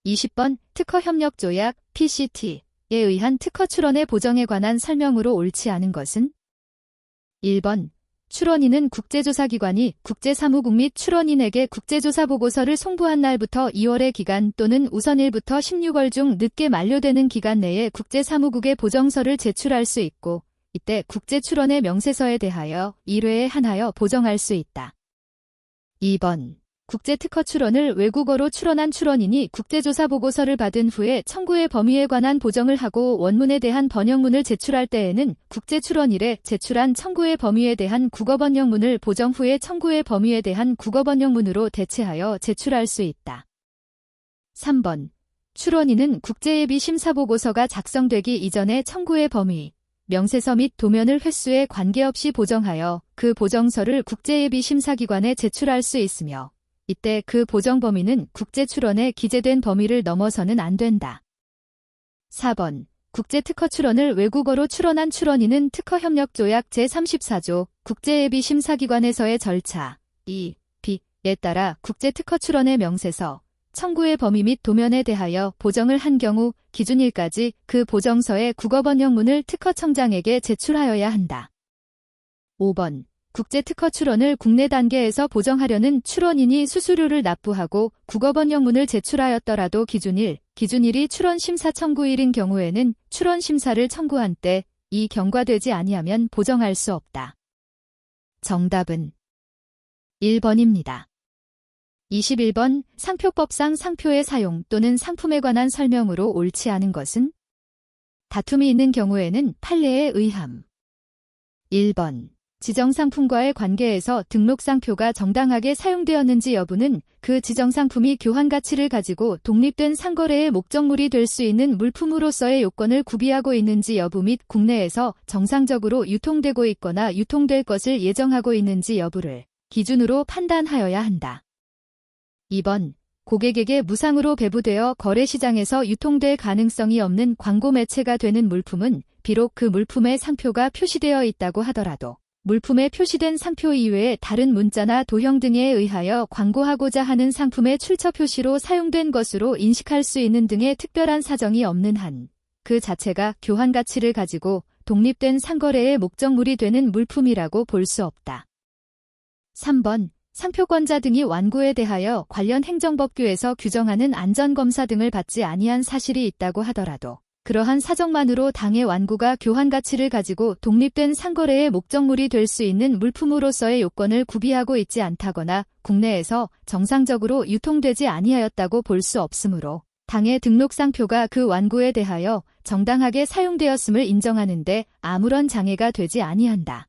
20번. 특허 협력 조약 PCT에 의한 특허 출원의 보정에 관한 설명으로 옳지 않은 것은? 1번. 출원인은 국제조사기관이 국제사무국 및 출원인에게 국제조사 보고서를 송부한 날부터 2월의 기간 또는 우선 1부터 16월 중 늦게 만료되는 기간 내에 국제사무국에 보정서를 제출할 수 있고 이때 국제출원의 명세서에 대하여 1회에 한하여 보정할 수 있다. 2번. 국제특허 출원을 외국어로 출원한 출원인이 국제조사 보고서를 받은 후에 청구의 범위에 관한 보정을 하고 원문에 대한 번역문을 제출할 때에는 국제출원일에 제출한 청구의 범위에 대한 국어 번역문을 보정 후에 청구의 범위에 대한 국어 번역문으로 대체하여 제출할 수 있다. 3번. 출원인은 국제예비 심사 보고서가 작성되기 이전에 청구의 범위, 명세서 및 도면을 횟수에 관계없이 보정하여 그 보정서를 국제예비 심사기관에 제출할 수 있으며 이때 그 보정 범위는 국제출원에 기재된 범위를 넘어서는 안 된다. 4번. 국제특허 출원을 외국어로 출원한 출원인은 특허협력조약 제34조 국제예비심사기관에서의 절차 2.b에 따라 국제특허 출원의 명세서, 청구의 범위 및 도면에 대하여 보정을 한 경우 기준일까지 그 보정서의 국어 번역문을 특허청장에게 제출하여야 한다. 5번. 국제특허 출원을 국내 단계에서 보정하려는 출원인이 수수료를 납부하고 국어 번역문을 제출하였더라도 기준일이 출원심사 청구일인 경우에는 출원심사를 청구한 때 이 경과되지 아니하면 보정할 수 없다. 정답은 1번입니다. 21번. 상표법상 상표의 사용 또는 상품에 관한 설명으로 옳지 않은 것은? 다툼이 있는 경우에는 판례에 의함. 1번. 지정상품과의 관계에서 등록상표가 정당하게 사용되었는지 여부는 그 지정상품이 교환가치를 가지고 독립된 상거래의 목적물이 될 수 있는 물품으로서의 요건을 구비하고 있는지 여부 및 국내에서 정상적으로 유통되고 있거나 유통될 것을 예정하고 있는지 여부를 기준으로 판단하여야 한다. 2번. 고객에게 무상으로 배부되어 거래시장에서 유통될 가능성이 없는 광고 매체가 되는 물품은 비록 그 물품의 상표가 표시되어 있다고 하더라도 물품에 표시된 상표 이외에 다른 문자나 도형 등에 의하여 광고하고자 하는 상품의 출처 표시로 사용된 것으로 인식할 수 있는 등의 특별한 사정이 없는 한 그 자체가 교환 가치를 가지고 독립된 상거래의 목적물이 되는 물품이라고 볼 수 없다. 3번. 상표권자 등이 완구에 대하여 관련 행정법규에서 규정하는 안전검사 등을 받지 아니한 사실이 있다고 하더라도 그러한 사정만으로 당의 완구가 교환 가치를 가지고 독립된 상거래의 목적물이 될 수 있는 물품으로서의 요건을 구비하고 있지 않다거나 국내에서 정상적으로 유통되지 아니하였다고 볼 수 없으므로 당의 등록상표가 그 완구에 대하여 정당하게 사용되었음을 인정하는 데 아무런 장애가 되지 아니한다.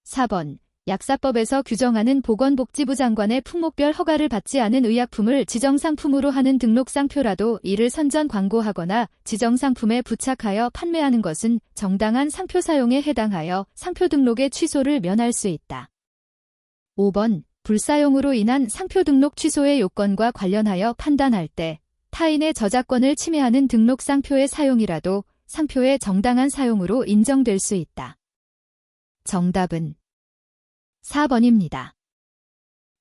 4번. 약사법에서 규정하는 보건복지부 장관의 품목별 허가를 받지 않은 의약품을 지정상품으로 하는 등록상표라도 이를 선전 광고하거나 지정상품에 부착하여 판매하는 것은 정당한 상표 사용에 해당하여 상표 등록의 취소를 면할 수 있다. 5번. 불사용으로 인한 상표 등록 취소의 요건과 관련하여 판단할 때 타인의 저작권을 침해하는 등록상표의 사용이라도 상표의 정당한 사용으로 인정될 수 있다. 정답은 4번입니다.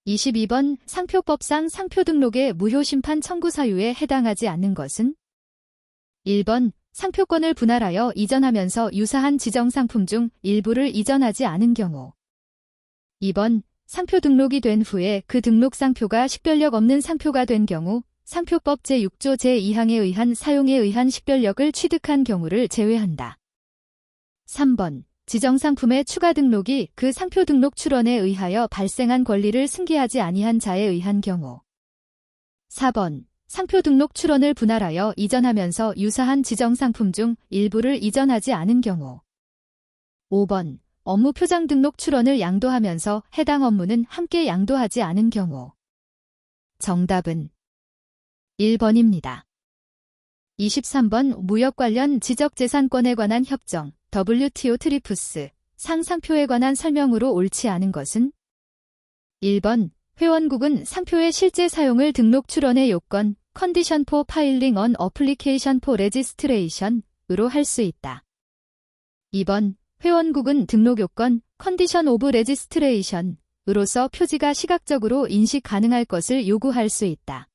22번. 상표법상 상표 등록의 무효 심판 청구 사유에 해당하지 않는 것은? 1번. 상표권을 분할하여 이전하면서 유사한 지정상품 중 일부를 이전하지 않은 경우. 2번. 상표 등록이 된 후에 그 등록상표가 식별력 없는 상표가 된 경우 상표법 제6조 제2항에 의한 사용에 의한 식별력을 취득한 경우를 제외한다. 3번. 지정상품의 추가 등록이 그 상표 등록 출원에 의하여 발생한 권리를 승계하지 아니한 자에 의한 경우. 4번. 상표 등록 출원을 분할하여 이전하면서 유사한 지정상품 중 일부를 이전하지 않은 경우. 5번. 업무 표장 등록 출원을 양도하면서 해당 업무는 함께 양도하지 않은 경우. 정답은 1번입니다. 23번. 무역 관련 지적재산권에 관한 협정 WTO 트리프스 상 상표에 관한 설명으로 옳지 않은 것은? 1번. 회원국은 상표의 실제 사용을 등록 출원의 요건 Condition for Filing on Application for Registration으로 할 수 있다. 2번. 회원국은 등록 요건 Condition of Registration으로서 표지가 시각적으로 인식 가능할 것을 요구할 수 있다.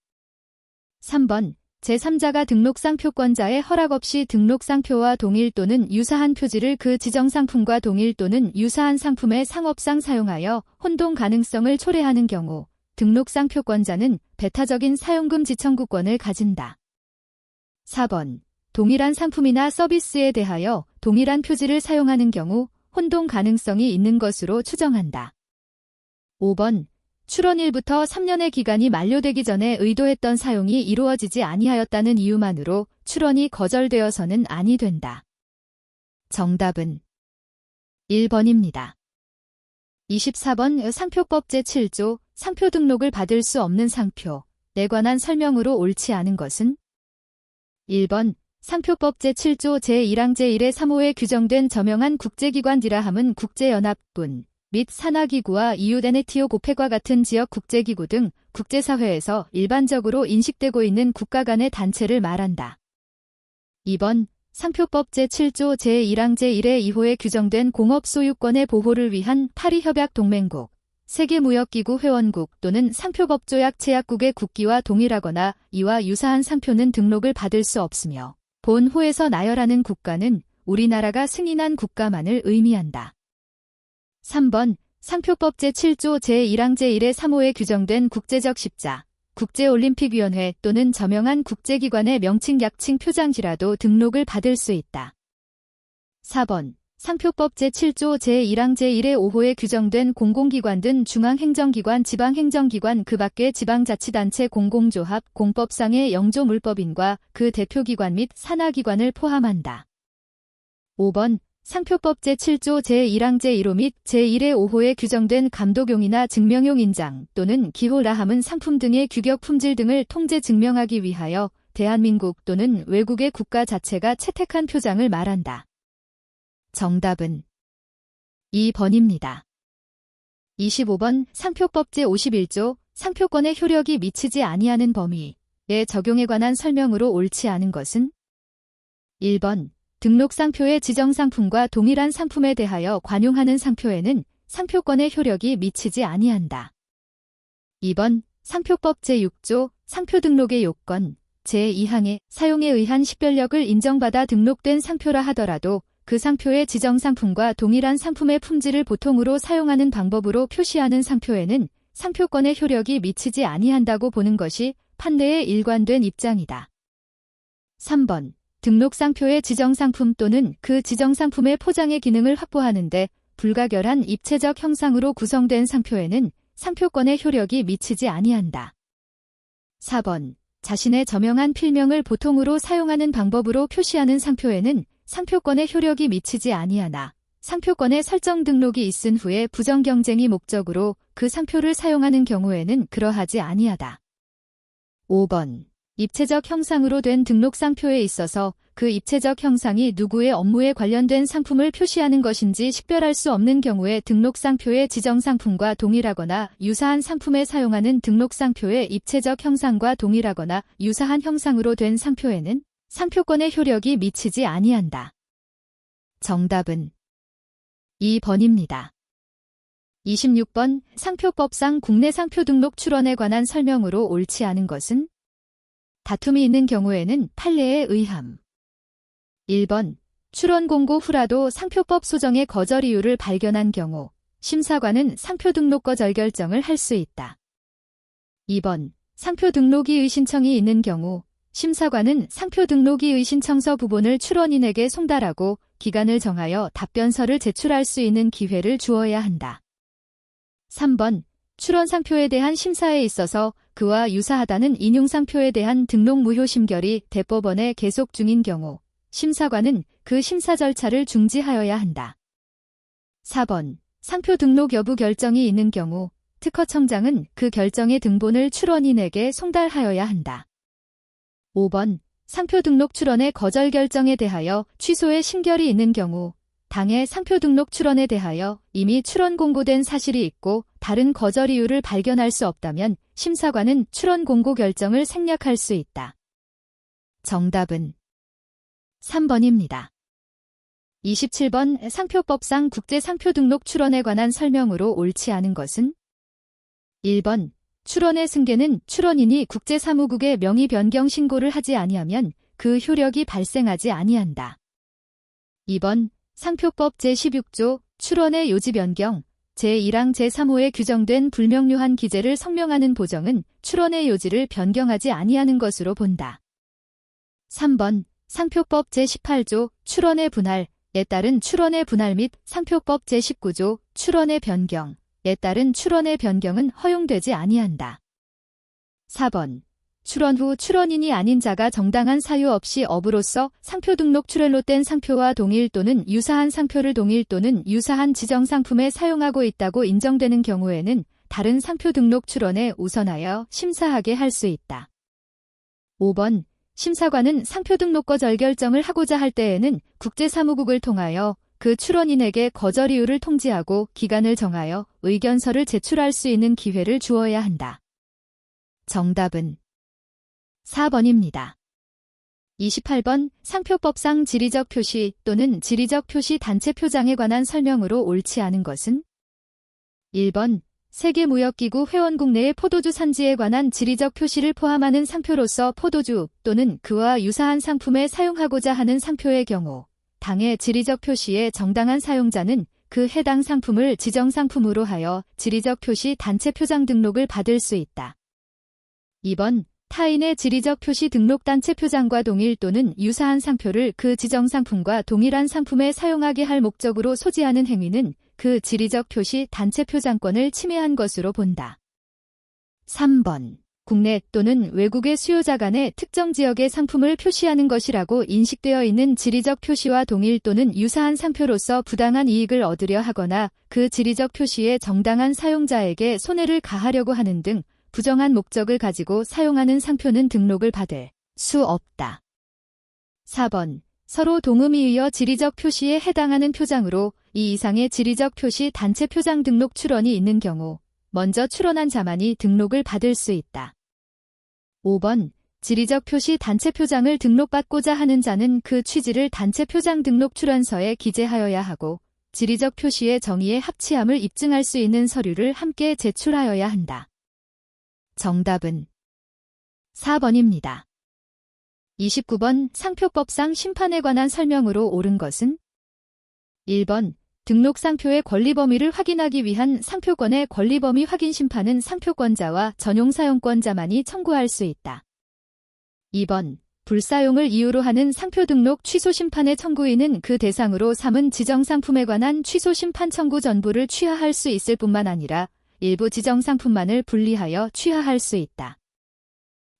3번. 제3자가 등록상표권자의 허락 없이 등록상표와 동일 또는 유사한 표지를 그 지정상품과 동일 또는 유사한 상품의 상업상 사용하여 혼동 가능성을 초래하는 경우 등록상표권자는 배타적인 사용금지 청구권을 가진다. 4번. 동일한 상품이나 서비스에 대하여 동일한 표지를 사용하는 경우 혼동 가능성이 있는 것으로 추정한다. 5번. 출원일부터 3년의 기간이 만료되기 전에 의도했던 사용이 이루어지지 아니하였다는 이유만으로 출원이 거절되어서는 아니 된다. 정답은 1번입니다. 24번. 상표법 제7조 상표 등록을 받을 수 없는 상표에 관한 설명으로 옳지 않은 것은? 1번. 상표법 제7조 제1항 제1의 3호에 규정된 저명한 국제기관이라 함은 국제연합군 및 산하기구와 이웃NATO 고펙과 같은 지역 국제기구 등 국제사회에서 일반적으로 인식되고 있는 국가 간의 단체를 말한다. 2번. 상표법 제7조 제1항 제1의 2호에 규정된 공업소유권의 보호를 위한 파리협약 동맹국, 세계무역기구 회원국 또는 상표법조약 제약국의 국기와 동일하거나 이와 유사한 상표는 등록을 받을 수 없으며 본호에서 나열하는 국가는 우리나라가 승인한 국가만을 의미한다. 3번. 상표법 제7조 제1항 제1의 3호에 규정된 국제적 십자, 국제올림픽위원회 또는 저명한 국제기관의 명칭 약칭 표장지라도 등록을 받을 수 있다. 4번. 상표법 제7조 제1항 제1의 5호에 규정된 공공기관 등 중앙행정기관, 지방행정기관 그 밖의 지방자치단체 공공조합, 공법상의 영조물법인과 그 대표기관 및 산하기관을 포함한다. 5번. 상표법 제7조 제1항 제1호 및 제1의 5호에 규정된 감독용이나 증명용 인장 또는 기호라함은 상품 등의 규격 품질 등을 통제 증명하기 위하여 대한민국 또는 외국의 국가 자체가 채택한 표장을 말한다. 정답은 2번입니다. 25번. 상표법 제51조 상표권의 효력이 미치지 아니하는 범위의 적용에 관한 설명으로 옳지 않은 것은? 1번. 등록상표의 지정상품과 동일한 상품에 대하여 관용하는 상표에는 상표권의 효력이 미치지 아니한다. 2번. 상표법 제6조 상표 등록의 요건 제2항의 사용에 의한 식별력을 인정받아 등록된 상표라 하더라도 그 상표의 지정상품과 동일한 상품의 품질을 보통으로 사용하는 방법으로 표시하는 상표에는 상표권의 효력이 미치지 아니한다고 보는 것이 판례의 일관된 입장이다. 3번. 등록상표의 지정상품 또는 그 지정상품의 포장의 기능을 확보하는 데 불가결한 입체적 형상으로 구성된 상표에는 상표권의 효력이 미치지 아니한다. 4번. 자신의 저명한 필명을 보통으로 사용하는 방법으로 표시하는 상표에는 상표권의 효력이 미치지 아니하나 상표권의 설정 등록이 있은 후에 부정 경쟁이 목적으로 그 상표를 사용하는 경우에는 그러하지 아니하다. 5번. 입체적 형상으로 된 등록 상표에 있어서 그 입체적 형상이 누구의 업무에 관련된 상품을 표시하는 것인지 식별할 수 없는 경우에 등록 상표의 지정 상품과 동일하거나 유사한 상품에 사용하는 등록 상표의 입체적 형상과 동일하거나 유사한 형상으로 된 상표에는 상표권의 효력이 미치지 아니한다. 정답은 2번입니다. 26번. 상표법상 국내 상표 등록 출원에 관한 설명으로 옳지 않은 것은? 다툼이 있는 경우에는 판례에 의함. 1번. 출원 공고 후라도 상표법 소정의 거절 이유를 발견한 경우 심사관은 상표 등록 거절 결정을 할 수 있다. 2번. 상표 등록이의 신청이 있는 경우 심사관은 상표 등록이의 신청서 부본을 출원인에게 송달하고 기간을 정하여 답변서를 제출할 수 있는 기회를 주어야 한다. 3번. 출원 상표에 대한 심사에 있어서 그와 유사하다는 인용 상표에 대한 등록 무효 심결이 대법원에 계속 중인 경우 심사관은 그 심사 절차를 중지하여야 한다. 4번. 상표 등록 여부 결정이 있는 경우 특허청장은 그 결정의 등본을 출원인에게 송달하여야 한다. 5번. 상표 등록 출원의 거절 결정에 대하여 취소의 심결이 있는 경우 당해 상표 등록 출원에 대하여 이미 출원 공고된 사실이 있고 다른 거절 이유를 발견할 수 없다면 심사관은 출원 공고 결정을 생략할 수 있다. 정답은 3번입니다. 27번. 상표법상 국제 상표 등록 출원에 관한 설명으로 옳지 않은 것은? 1번. 출원의 승계는 출원인이 국제사무국에 명의 변경 신고를 하지 아니하면 그 효력이 발생하지 아니한다. 2번. 상표법 제16조 출원의 요지 변경 제1항 제3호에 규정된 불명료한 기재를 성명하는 보정은 출원의 요지를 변경하지 아니하는 것으로 본다. 3번. 상표법 제18조 출원의 분할에 따른 출원의 분할 및 상표법 제19조 출원의 변경에 따른 출원의 변경은 허용되지 아니한다. 4번. 출원 후 출원인이 아닌 자가 정당한 사유 없이 업으로서 상표 등록 출원로 뗀 상표와 동일 또는 유사한 상표를 동일 또는 유사한 지정 상품에 사용하고 있다고 인정되는 경우에는 다른 상표 등록 출원에 우선하여 심사하게 할 수 있다. 5번. 심사관은 상표 등록 거절 결정을 하고자 할 때에는 국제사무국을 통하여 그 출원인에게 거절 이유를 통지하고 기간을 정하여 의견서를 제출할 수 있는 기회를 주어야 한다. 정답은 4번입니다. 28번. 상표법상 지리적 표시 또는 지리적 표시 단체 표장에 관한 설명으로 옳지 않은 것은? 1번. 세계무역기구 회원국 내의 포도주 산지에 관한 지리적 표시를 포함하는 상표로서 포도주 또는 그와 유사한 상품에 사용하고자 하는 상표의 경우 당의 지리적 표시의 정당한 사용자는 그 해당 상품을 지정상품으로 하여 지리적 표시 단체 표장 등록을 받을 수 있다. 2번. 타인의 지리적 표시 등록 단체 표장과 동일 또는 유사한 상표를 그 지정상품과 동일한 상품에 사용하게 할 목적으로 소지하는 행위는 그 지리적 표시 단체 표장권을 침해한 것으로 본다. 3번. 국내 또는 외국의 수요자 간의 특정 지역의 상품을 표시하는 것이라고 인식되어 있는 지리적 표시와 동일 또는 유사한 상표로서 부당한 이익을 얻으려 하거나 그 지리적 표시의 정당한 사용자에게 손해를 가하려고 하는 등 부정한 목적을 가지고 사용하는 상표는 등록을 받을 수 없다. 4번. 서로 동음이 의어 지리적 표시에 해당하는 표장으로 이 이상의 지리적 표시 단체 표장 등록 출원이 있는 경우 먼저 출원한 자만이 등록을 받을 수 있다. 5번. 지리적 표시 단체 표장을 등록받고자 하는 자는 그 취지를 단체 표장 등록 출원서에 기재하여야 하고 지리적 표시의 정의에 합치함을 입증할 수 있는 서류를 함께 제출하여야 한다. 정답은 4번입니다. 29번. 상표법상 심판에 관한 설명으로 옳은 것은? 1번. 등록 상표의 권리 범위를 확인하기 위한 상표권의 권리 범위 확인 심판은 상표권자와 전용 사용권자만이 청구할 수 있다. 2번. 불사용을 이유로 하는 상표 등록 취소 심판의 청구인은 그 대상으로 삼은 지정 상품에 관한 취소 심판 청구 전부를 취하할 수 있을 뿐만 아니라 일부 지정 상품만을 분리하여 취하할 수 있다.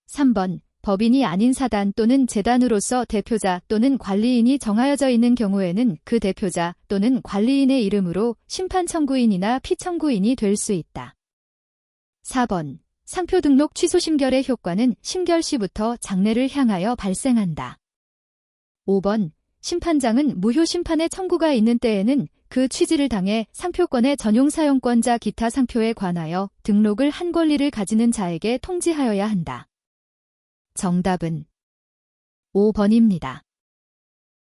3번. 법인이 아닌 사단 또는 재단으로서 대표자 또는 관리인이 정하여져 있는 경우에는 그 대표자 또는 관리인의 이름으로 심판 청구인이나 피청구인이 될 수 있다. 4번. 상표 등록 취소 심결의 효과는 심결 시부터 장래를 향하여 발생한다. 5번. 심판장은 무효 심판의 청구가 있는 때에는 그 취지를 당해 상표권의 전용 사용권자 기타 상표에 관하여 등록을 한 권리를 가지는 자에게 통지하여야 한다. 정답은 5번입니다.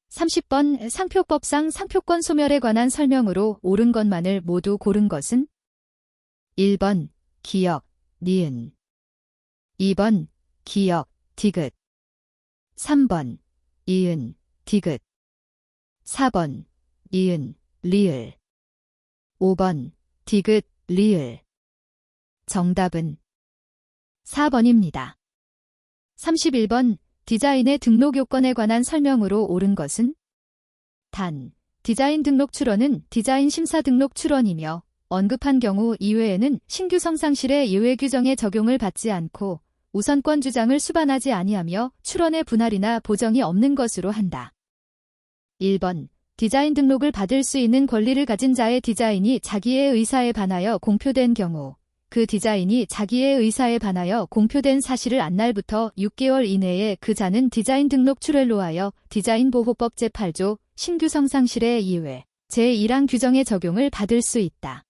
30번. 상표법상 상표권 소멸에 관한 설명으로 옳은 것만을 모두 고른 것은? 1번. 기역, 니은. 2번. 기역, 디귿. 3번. 이은, 디귿. 4번. 이은, 리을. 5번. 디귿, 리을. 정답은 4번입니다. 31번. 디자인의 등록 요건에 관한 설명으로 옳은 것은? 단. 디자인 등록 출원은 디자인 심사 등록 출원이며 언급한 경우 이외에는 신규 성상실의 예외 규정에 적용을 받지 않고 우선권 주장을 수반하지 아니하며 출원의 분할이나 보정이 없는 것으로 한다. 1번. 디자인 등록을 받을 수 있는 권리를 가진 자의 디자인이 자기의 의사에 반하여 공표된 경우 그 디자인이 자기의 의사에 반하여 공표된 사실을 안 날부터 6개월 이내에 그 자는 디자인 등록 출원로 하여 디자인보호법 제8조 신규 성상실의 예외 제1항 규정의 적용을 받을 수 있다.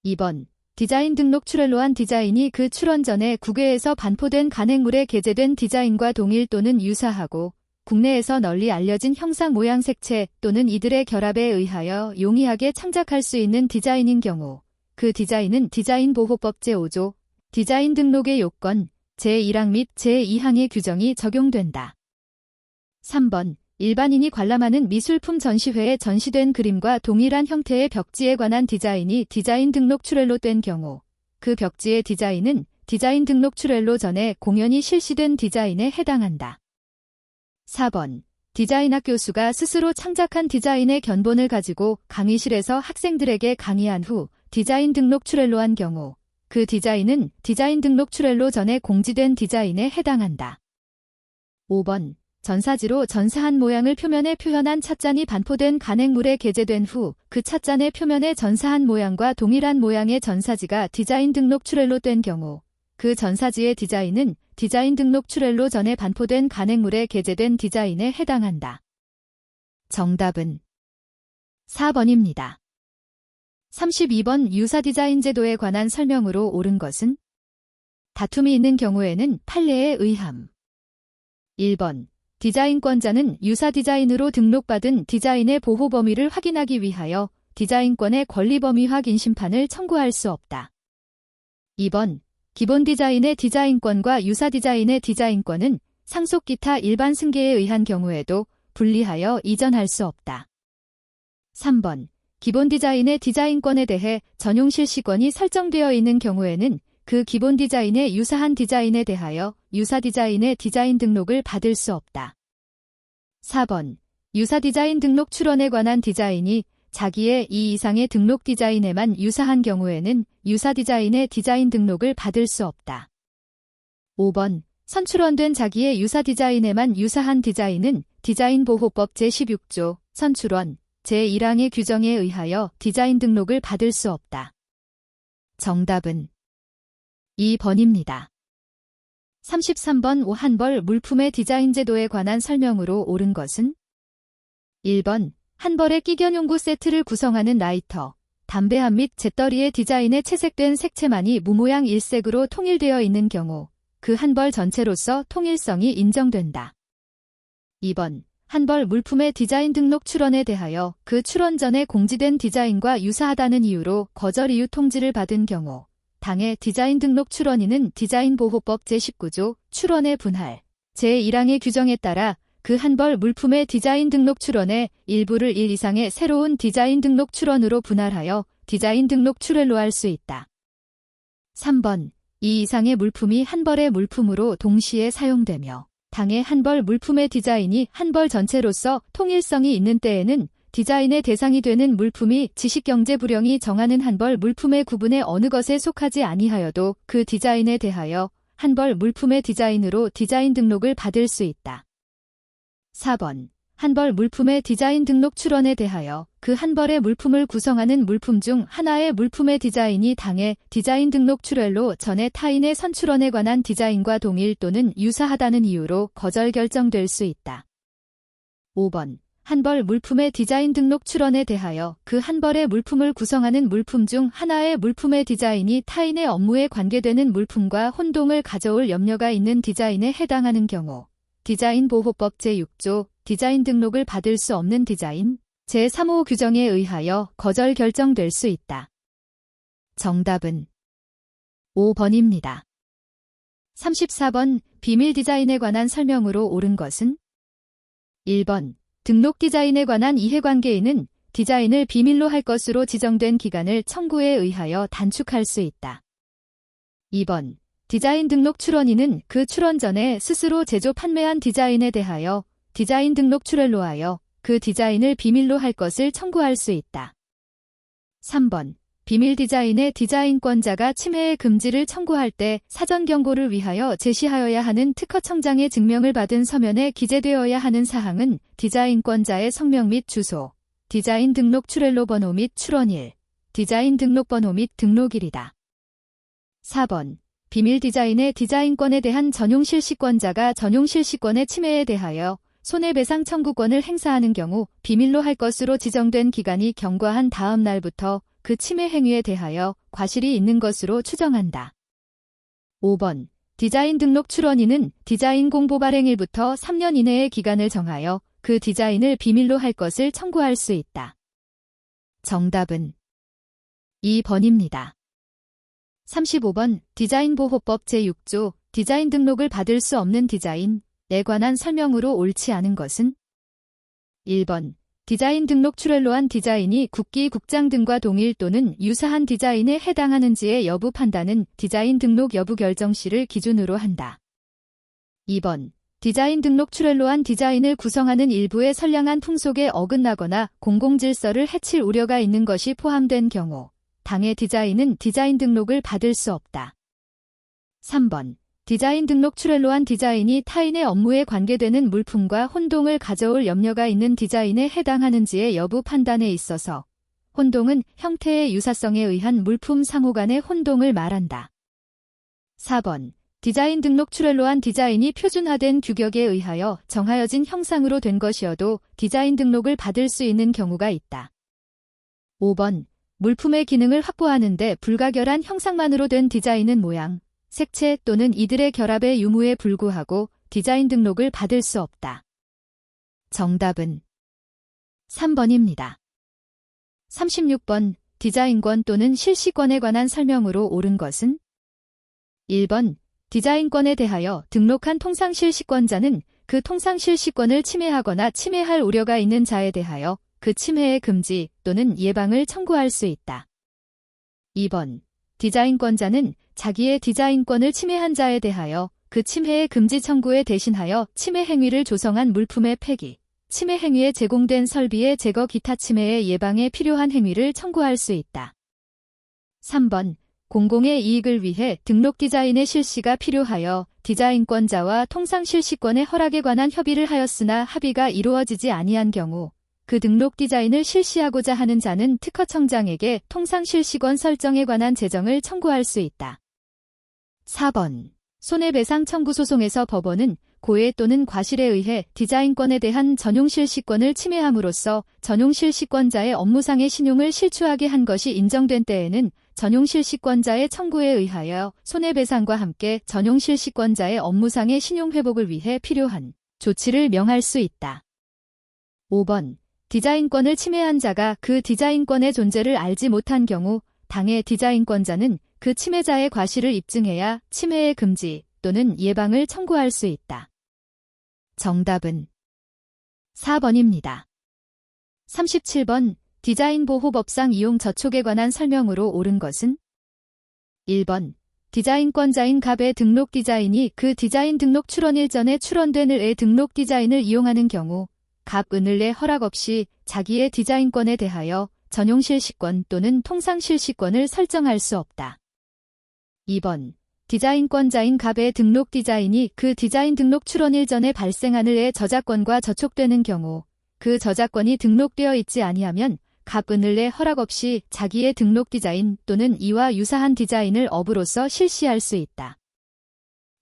2번. 디자인 등록 출원로 한 디자인이 그 출원 전에 국외에서 반포된 간행물에 게재된 디자인과 동일 또는 유사하고 국내에서 널리 알려진 형상 모양 색채 또는 이들의 결합에 의하여 용이하게 창작할 수 있는 디자인인 경우 그 디자인은 디자인보호법 제5조 디자인 등록의 요건 제1항 및 제2항의 규정이 적용된다. 3번. 일반인이 관람하는 미술품 전시회에 전시된 그림과 동일한 형태의 벽지에 관한 디자인이 디자인 등록 출원로 된 경우 그 벽지의 디자인은 디자인 등록 출원로 전에 공연이 실시된 디자인에 해당한다. 4번. 디자인학 교수가 스스로 창작한 디자인의 견본을 가지고 강의실에서 학생들에게 강의한 후 디자인 등록 출원로 한 경우 그 디자인은 디자인 등록 출원로 전에 공지된 디자인에 해당한다. 5번. 전사지로 전사한 모양을 표면에 표현한 찻잔이 반포된 간행물에 게재된 후 그 찻잔의 표면에 전사한 모양과 동일한 모양의 전사지가 디자인 등록 출원로 된 경우 그 전사지의 디자인은 디자인 등록 출원로 전에 반포된 간행물에 게재된 디자인에 해당한다. 정답은 4번입니다. 32번. 유사 디자인 제도에 관한 설명으로 옳은 것은? 다툼이 있는 경우에는 판례에 의함. 1번. 디자인권자는 유사 디자인으로 등록받은 디자인의 보호 범위를 확인하기 위하여 디자인권의 권리 범위 확인 심판을 청구할 수 없다. 2번. 기본 디자인의 디자인권과 유사 디자인의 디자인권은 상속 기타 일반 승계에 의한 경우에도 분리하여 이전할 수 없다. 3번. 기본 디자인의 디자인권에 대해 전용 실시권이 설정되어 있는 경우에는 그 기본 디자인의 유사한 디자인에 대하여 유사 디자인의 디자인 등록을 받을 수 없다. 4번. 유사 디자인 등록 출원에 관한 디자인이 자기의 2 이상의 등록 디자인에만 유사한 경우에는 유사 디자인의 디자인 등록을 받을 수 없다. 5번. 선출원된 자기의 유사 디자인에만 유사한 디자인은 디자인보호법 제16조 선출원 제1항의 규정에 의하여 디자인 등록을 받을 수 없다. 정답은 2번입니다. 33번. 한벌 물품의 디자인 제도에 관한 설명으로 옳은 것은? 1번. 한벌의 끼견용구 세트를 구성하는 라이터, 담배함 및 잿더리의 디자인에 채색된 색채만이 무모양 일색으로 통일되어 있는 경우 그 한벌 전체로서 통일성이 인정된다. 2번. 한벌 물품의 디자인 등록 출원에 대하여 그 출원 전에 공지된 디자인과 유사하다는 이유로 거절 이유 통지를 받은 경우 당해 디자인 등록 출원인은 디자인보호법 제19조 출원의 분할 제1항의 규정에 따라 그 한벌 물품의 디자인 등록 출원의 일부를 1 이상의 새로운 디자인 등록 출원으로 분할하여 디자인 등록 출원로 할 수 있다. 3번. 2 이상의 물품이 한벌의 물품으로 동시에 사용되며 당해 한벌 물품의 디자인이 한벌 전체로서 통일성이 있는 때에는 디자인의 대상이 되는 물품이 지식경제부령이 정하는 한벌 물품의 구분에 어느 것에 속하지 아니하여도 그 디자인에 대하여 한 벌 물품의 디자인으로 디자인 등록을 받을 수 있다. 4번. 한 벌 물품의 디자인 등록 출원에 대하여 그 한 벌의 물품을 구성하는 물품 중 하나의 물품의 디자인이 당해 디자인 등록 출원로 전에 타인의 선출원에 관한 디자인과 동일 또는 유사하다는 이유로 거절 결정될 수 있다. 5번. 한 벌 물품의 디자인 등록 출원에 대하여 그 한 벌의 물품을 구성하는 물품 중 하나의 물품의 디자인이 타인의 업무에 관계되는 물품과 혼동을 가져올 염려가 있는 디자인에 해당하는 경우 디자인보호법 제6조 디자인 등록을 받을 수 없는 디자인 제3호 규정에 의하여 거절 결정될 수 있다. 정답은 5번입니다. 34번 비밀 디자인에 관한 설명으로 옳은 것은 1번 등록 디자인에 관한 이해관계인은 디자인을 비밀로 할 것으로 지정된 기간을 청구에 의하여 단축할 수 있다. 2번 디자인 등록 출원인은 그 출원 전에 스스로 제조 판매한 디자인에 대하여 디자인 등록 출원로 하여 그 디자인을 비밀로 할 것을 청구할 수 있다. 3번 비밀 디자인의 디자인권자가 침해의 금지를 청구할 때 사전 경고를 위하여 제시하여야 하는 특허청장의 증명을 받은 서면에 기재되어야 하는 사항은 디자인권자의 성명 및 주소, 디자인 등록 출원로 번호 및 출원일, 디자인 등록 번호 및 등록일이다. 4번 비밀 디자인의 디자인권에 대한 전용 실시권자가 전용 실시권의 침해에 대하여 손해배상 청구권을 행사하는 경우 비밀로 할 것으로 지정된 기간이 경과한 다음 날부터 그 침해 행위에 대하여 과실이 있는 것으로 추정한다. 5번 디자인 등록 출원인은 디자인 공보 발행일부터 3년 이내의 기간을 정하여 그 디자인을 비밀로 할 것을 청구할 수 있다. 정답은 2번입니다. 35번 디자인보호법 제6조 디자인 등록을 받을 수 없는 디자인에 관한 설명으로 옳지 않은 것은 1번 디자인 등록 출원로 한 디자인이 국기 국장 등과 동일 또는 유사한 디자인에 해당하는지의 여부 판단은 디자인 등록 여부 결정시를 기준으로 한다. 2번 디자인 등록 출원로 한 디자인을 구성하는 일부의 선량한 풍속에 어긋나거나 공공질서를 해칠 우려가 있는 것이 포함된 경우 당해 디자인은 디자인 등록을 받을 수 없다. 3번 디자인 등록 출원로 한 디자인이 타인의 업무에 관계되는 물품과 혼동을 가져올 염려가 있는 디자인에 해당하는지의 여부 판단에 있어서 혼동은 형태의 유사성에 의한 물품 상호 간의 혼동을 말한다. 4번 디자인 등록 출원로 한 디자인이 표준화된 규격에 의하여 정하여진 형상으로 된 것이어도 디자인 등록을 받을 수 있는 경우가 있다. 5번 물품의 기능을 확보하는 데 불가결한 형상만으로 된 디자인은 모양, 색채 또는 이들의 결합의 유무에 불구하고 디자인 등록을 받을 수 없다. 정답은 3번입니다. 36번 디자인권 또는 실시권에 관한 설명으로 옳은 것은 1번 디자인권에 대하여 등록한 통상실시권자는 그 통상실시권을 침해하거나 침해할 우려가 있는 자에 대하여 그 침해의 금지 또는 예방을 청구할 수 있다. 2번 디자인권자는 자기의 디자인권을 침해한 자에 대하여 그 침해의 금지 청구에 대신하여 침해 행위를 조성한 물품의 폐기, 침해 행위에 제공된 설비의 제거 기타 침해의 예방에 필요한 행위를 청구할 수 있다. 3번 공공의 이익을 위해 등록 디자인의 실시가 필요하여 디자인권자와 통상실시권의 허락에 관한 협의를 하였으나 합의가 이루어지지 아니한 경우 그 등록 디자인을 실시하고자 하는 자는 특허청장에게 통상실시권 설정에 관한 재정을 청구할 수 있다. 4번 손해배상 청구 소송에서 법원은 고해 또는 과실에 의해 디자인권에 대한 전용실시권을 침해함으로써 전용실시권자의 업무상의 신용을 실추하게 한 것이 인정된 때에는 전용실시권자의 청구에 의하여 손해배상과 함께 전용실시권자의 업무상의 신용회복을 위해 필요한 조치를 명할 수 있다. 5번 디자인권을 침해한 자가 그 디자인권의 존재를 알지 못한 경우 당해 디자인권자는 그 침해자의 과실을 입증해야 침해의 금지 또는 예방을 청구할 수 있다. 정답은 4번입니다. 37번 디자인보호법상 이용 저촉에 관한 설명으로 옳은 것은 1번 디자인권자인 갑의 등록 디자인이 그 디자인 등록 출원일 전에 출원된 을의 등록 디자인을 이용하는 경우 갑 은을의 허락 없이 자기의 디자인권에 대하여 전용실시권 또는 통상실시권을 설정할 수 없다. 2번 디자인권자인 갑의 등록 디자인이 그 디자인 등록 출원일 전에 발생하는 의 저작권과 저촉되는 경우 그 저작권이 등록되어 있지 아니하면 갑은의 허락 없이 자기의 등록 디자인 또는 이와 유사한 디자인을 업으로서 실시할 수 있다.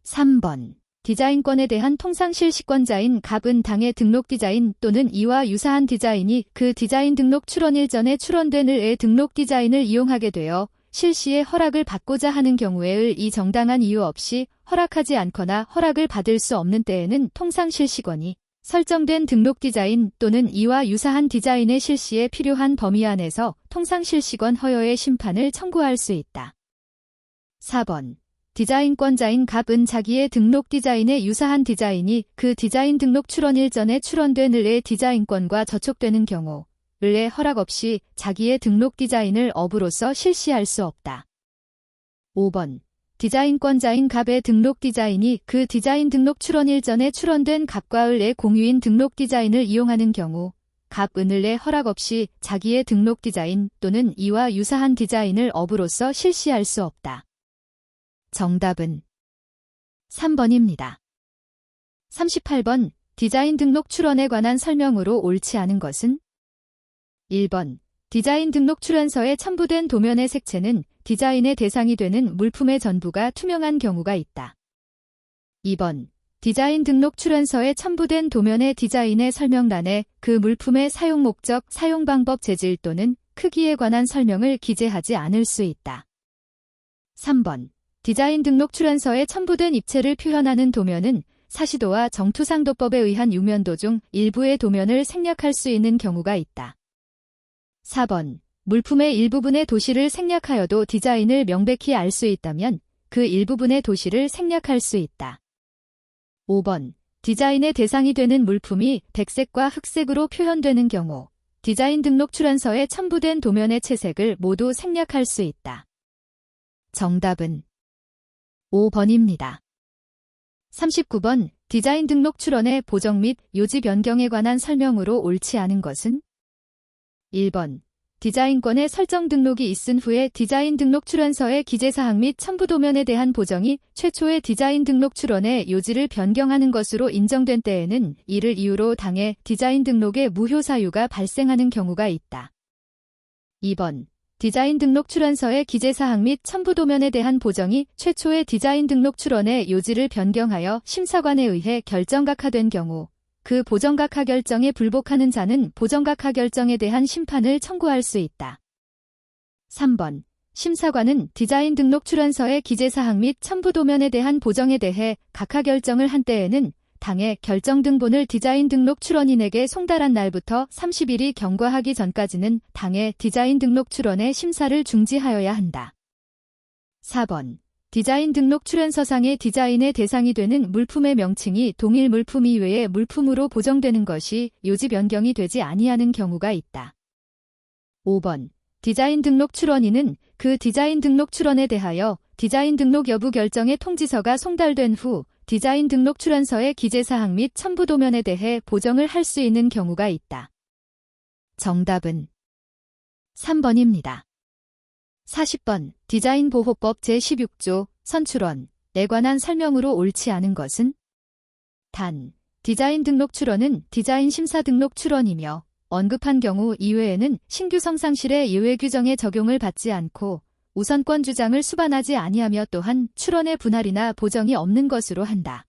3번. 디자인권에 대한 통상실시권자인 갑은 당의 등록 디자인 또는 이와 유사한 디자인이 그 디자인 등록 출원일 전에 출원된 의 등록 디자인을 이용하게 되어 실시의 허락을 받고자 하는 경우에 이 정당한 이유 없이 허락하지 않거나 허락을 받을 수 없는 때에는 통상실시권이 설정된 등록 디자인 또는 이와 유사한 디자인의 실시에 필요한 범위 안에서 통상실시권 허여의 심판을 청구할 수 있다. 4번. 디자인권자인 갑은 자기의 등록 디자인에 유사한 디자인이 그 디자인 등록 출원일 전에 출원된 의 디자인권과 저촉되는 경우 의 허락 없이 자기의 등록 디자인을 업으로서 실시할 수 없다. 5번. 디자인권자인 갑의 등록 디자인이 그 디자인 등록 출원일 전에 출원된 갑과 을의 공유인 등록 디자인을 이용하는 경우 갑은의 허락 없이 자기의 등록 디자인 또는 이와 유사한 디자인을 업으로서 실시할 수 없다. 정답은 3번입니다. 38번. 디자인 등록 출원에 관한 설명으로 옳지 않은 것은? 1번. 디자인 등록 출원서에 첨부된 도면의 색채는 디자인의 대상이 되는 물품의 전부가 투명한 경우가 있다. 2번. 디자인 등록 출원서에 첨부된 도면의 디자인의 설명란에 그 물품의 사용 목적, 사용 방법, 재질 또는 크기에 관한 설명을 기재하지 않을 수 있다. 3번. 디자인 등록 출원서에 첨부된 입체를 표현하는 도면은 사시도와 정투상도법에 의한 육면도 중 일부의 도면을 생략할 수 있는 경우가 있다. 4번. 물품의 일부분의 도시를 생략하여도 디자인을 명백히 알 수 있다면 그 일부분의 도시를 생략할 수 있다. 5번. 디자인의 대상이 되는 물품이 백색과 흑색으로 표현되는 경우 디자인 등록 출원서에 첨부된 도면의 채색을 모두 생략할 수 있다. 정답은 5번입니다. 39번. 디자인 등록 출원의 보정 및 요지 변경에 관한 설명으로 옳지 않은 것은? 1번. 디자인권의 설정 등록이 있은 후에 디자인 등록 출원서의 기재사항 및 첨부 도면에 대한 보정이 최초의 디자인 등록 출원의 요지를 변경하는 것으로 인정된 때에는 이를 이유로 당해 디자인 등록의 무효 사유가 발생하는 경우가 있다. 2번. 디자인 등록 출원서의 기재사항 및 첨부 도면에 대한 보정이 최초의 디자인 등록 출원의 요지를 변경하여 심사관에 의해 결정각하된 경우 그 보정각하 결정에 불복하는 자는 보정각하 결정에 대한 심판을 청구할 수 있다. 3번. 심사관은 디자인 등록 출원서의 기재사항 및 첨부 도면에 대한 보정에 대해 각하 결정을 한 때에는 당해 결정 등본을 디자인 등록 출원인에게 송달한 날부터 30일이 경과하기 전까지는 당해 디자인 등록 출원의 심사를 중지하여야 한다. 4번. 디자인 등록 출원서상의 디자인의 대상이 되는 물품의 명칭이 동일 물품 이외의 물품으로 보정되는 것이 요지 변경이 되지 아니하는 경우가 있다. 5번. 디자인 등록 출원인은 그 디자인 등록 출원에 대하여 디자인 등록 여부 결정의 통지서가 송달된 후 디자인 등록 출원서의 기재사항 및 첨부 도면에 대해 보정을 할 수 있는 경우가 있다. 정답은 3번입니다. 40번. 디자인 보호법 제16조 선출원에 관한 설명으로 옳지 않은 것은? 단. 디자인 등록 출원은 디자인 심사 등록 출원이며 언급한 경우 이외에는 신규 성상실의 예외 규정에 적용을 받지 않고 우선권 주장을 수반하지 아니하며 또한 출원의 분할이나 보정이 없는 것으로 한다.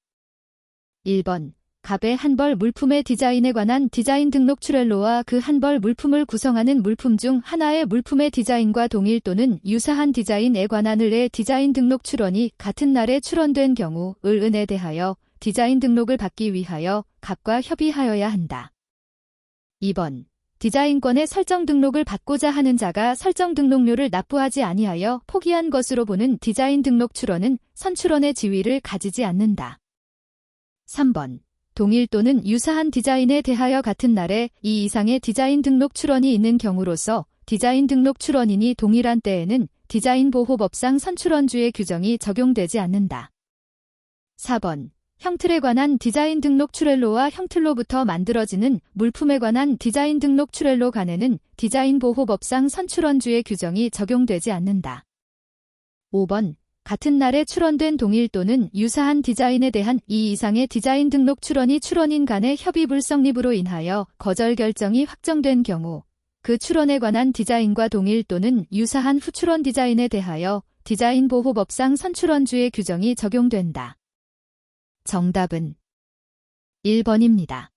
1번. 갑의 한 벌 물품의 디자인에 관한 디자인 등록 출원로와 그 한 벌 물품을 구성하는 물품 중 하나의 물품의 디자인과 동일 또는 유사한 디자인에 관한 을의 디자인 등록 출원이 같은 날에 출원된 경우 을은에 대하여 디자인 등록을 받기 위하여 갑과 협의하여야 한다. 2번. 디자인권의 설정 등록을 받고자 하는 자가 설정 등록료를 납부하지 아니하여 포기한 것으로 보는 디자인 등록 출원은 선출원의 지위를 가지지 않는다. 3번. 동일 또는 유사한 디자인에 대하여 같은 날에 이 이상의 디자인 등록 출원이 있는 경우로서 디자인 등록 출원인이 동일한 때에는 디자인 보호법상 선출원주의 규정이 적용되지 않는다. 4번. 형틀에 관한 디자인 등록 출원로와 형틀로부터 만들어지는 물품에 관한 디자인 등록 출원로 간에는 디자인 보호법상 선출원주의 규정이 적용되지 않는다. 5번. 같은 날에 출원된 동일 또는 유사한 디자인에 대한 2 이상의 디자인 등록 출원이 출원인 간의 협의 불성립으로 인하여 거절 결정이 확정된 경우 그 출원에 관한 디자인과 동일 또는 유사한 후출원 디자인에 대하여 디자인 보호법상 선출원주의 규정이 적용된다. 정답은 1번입니다.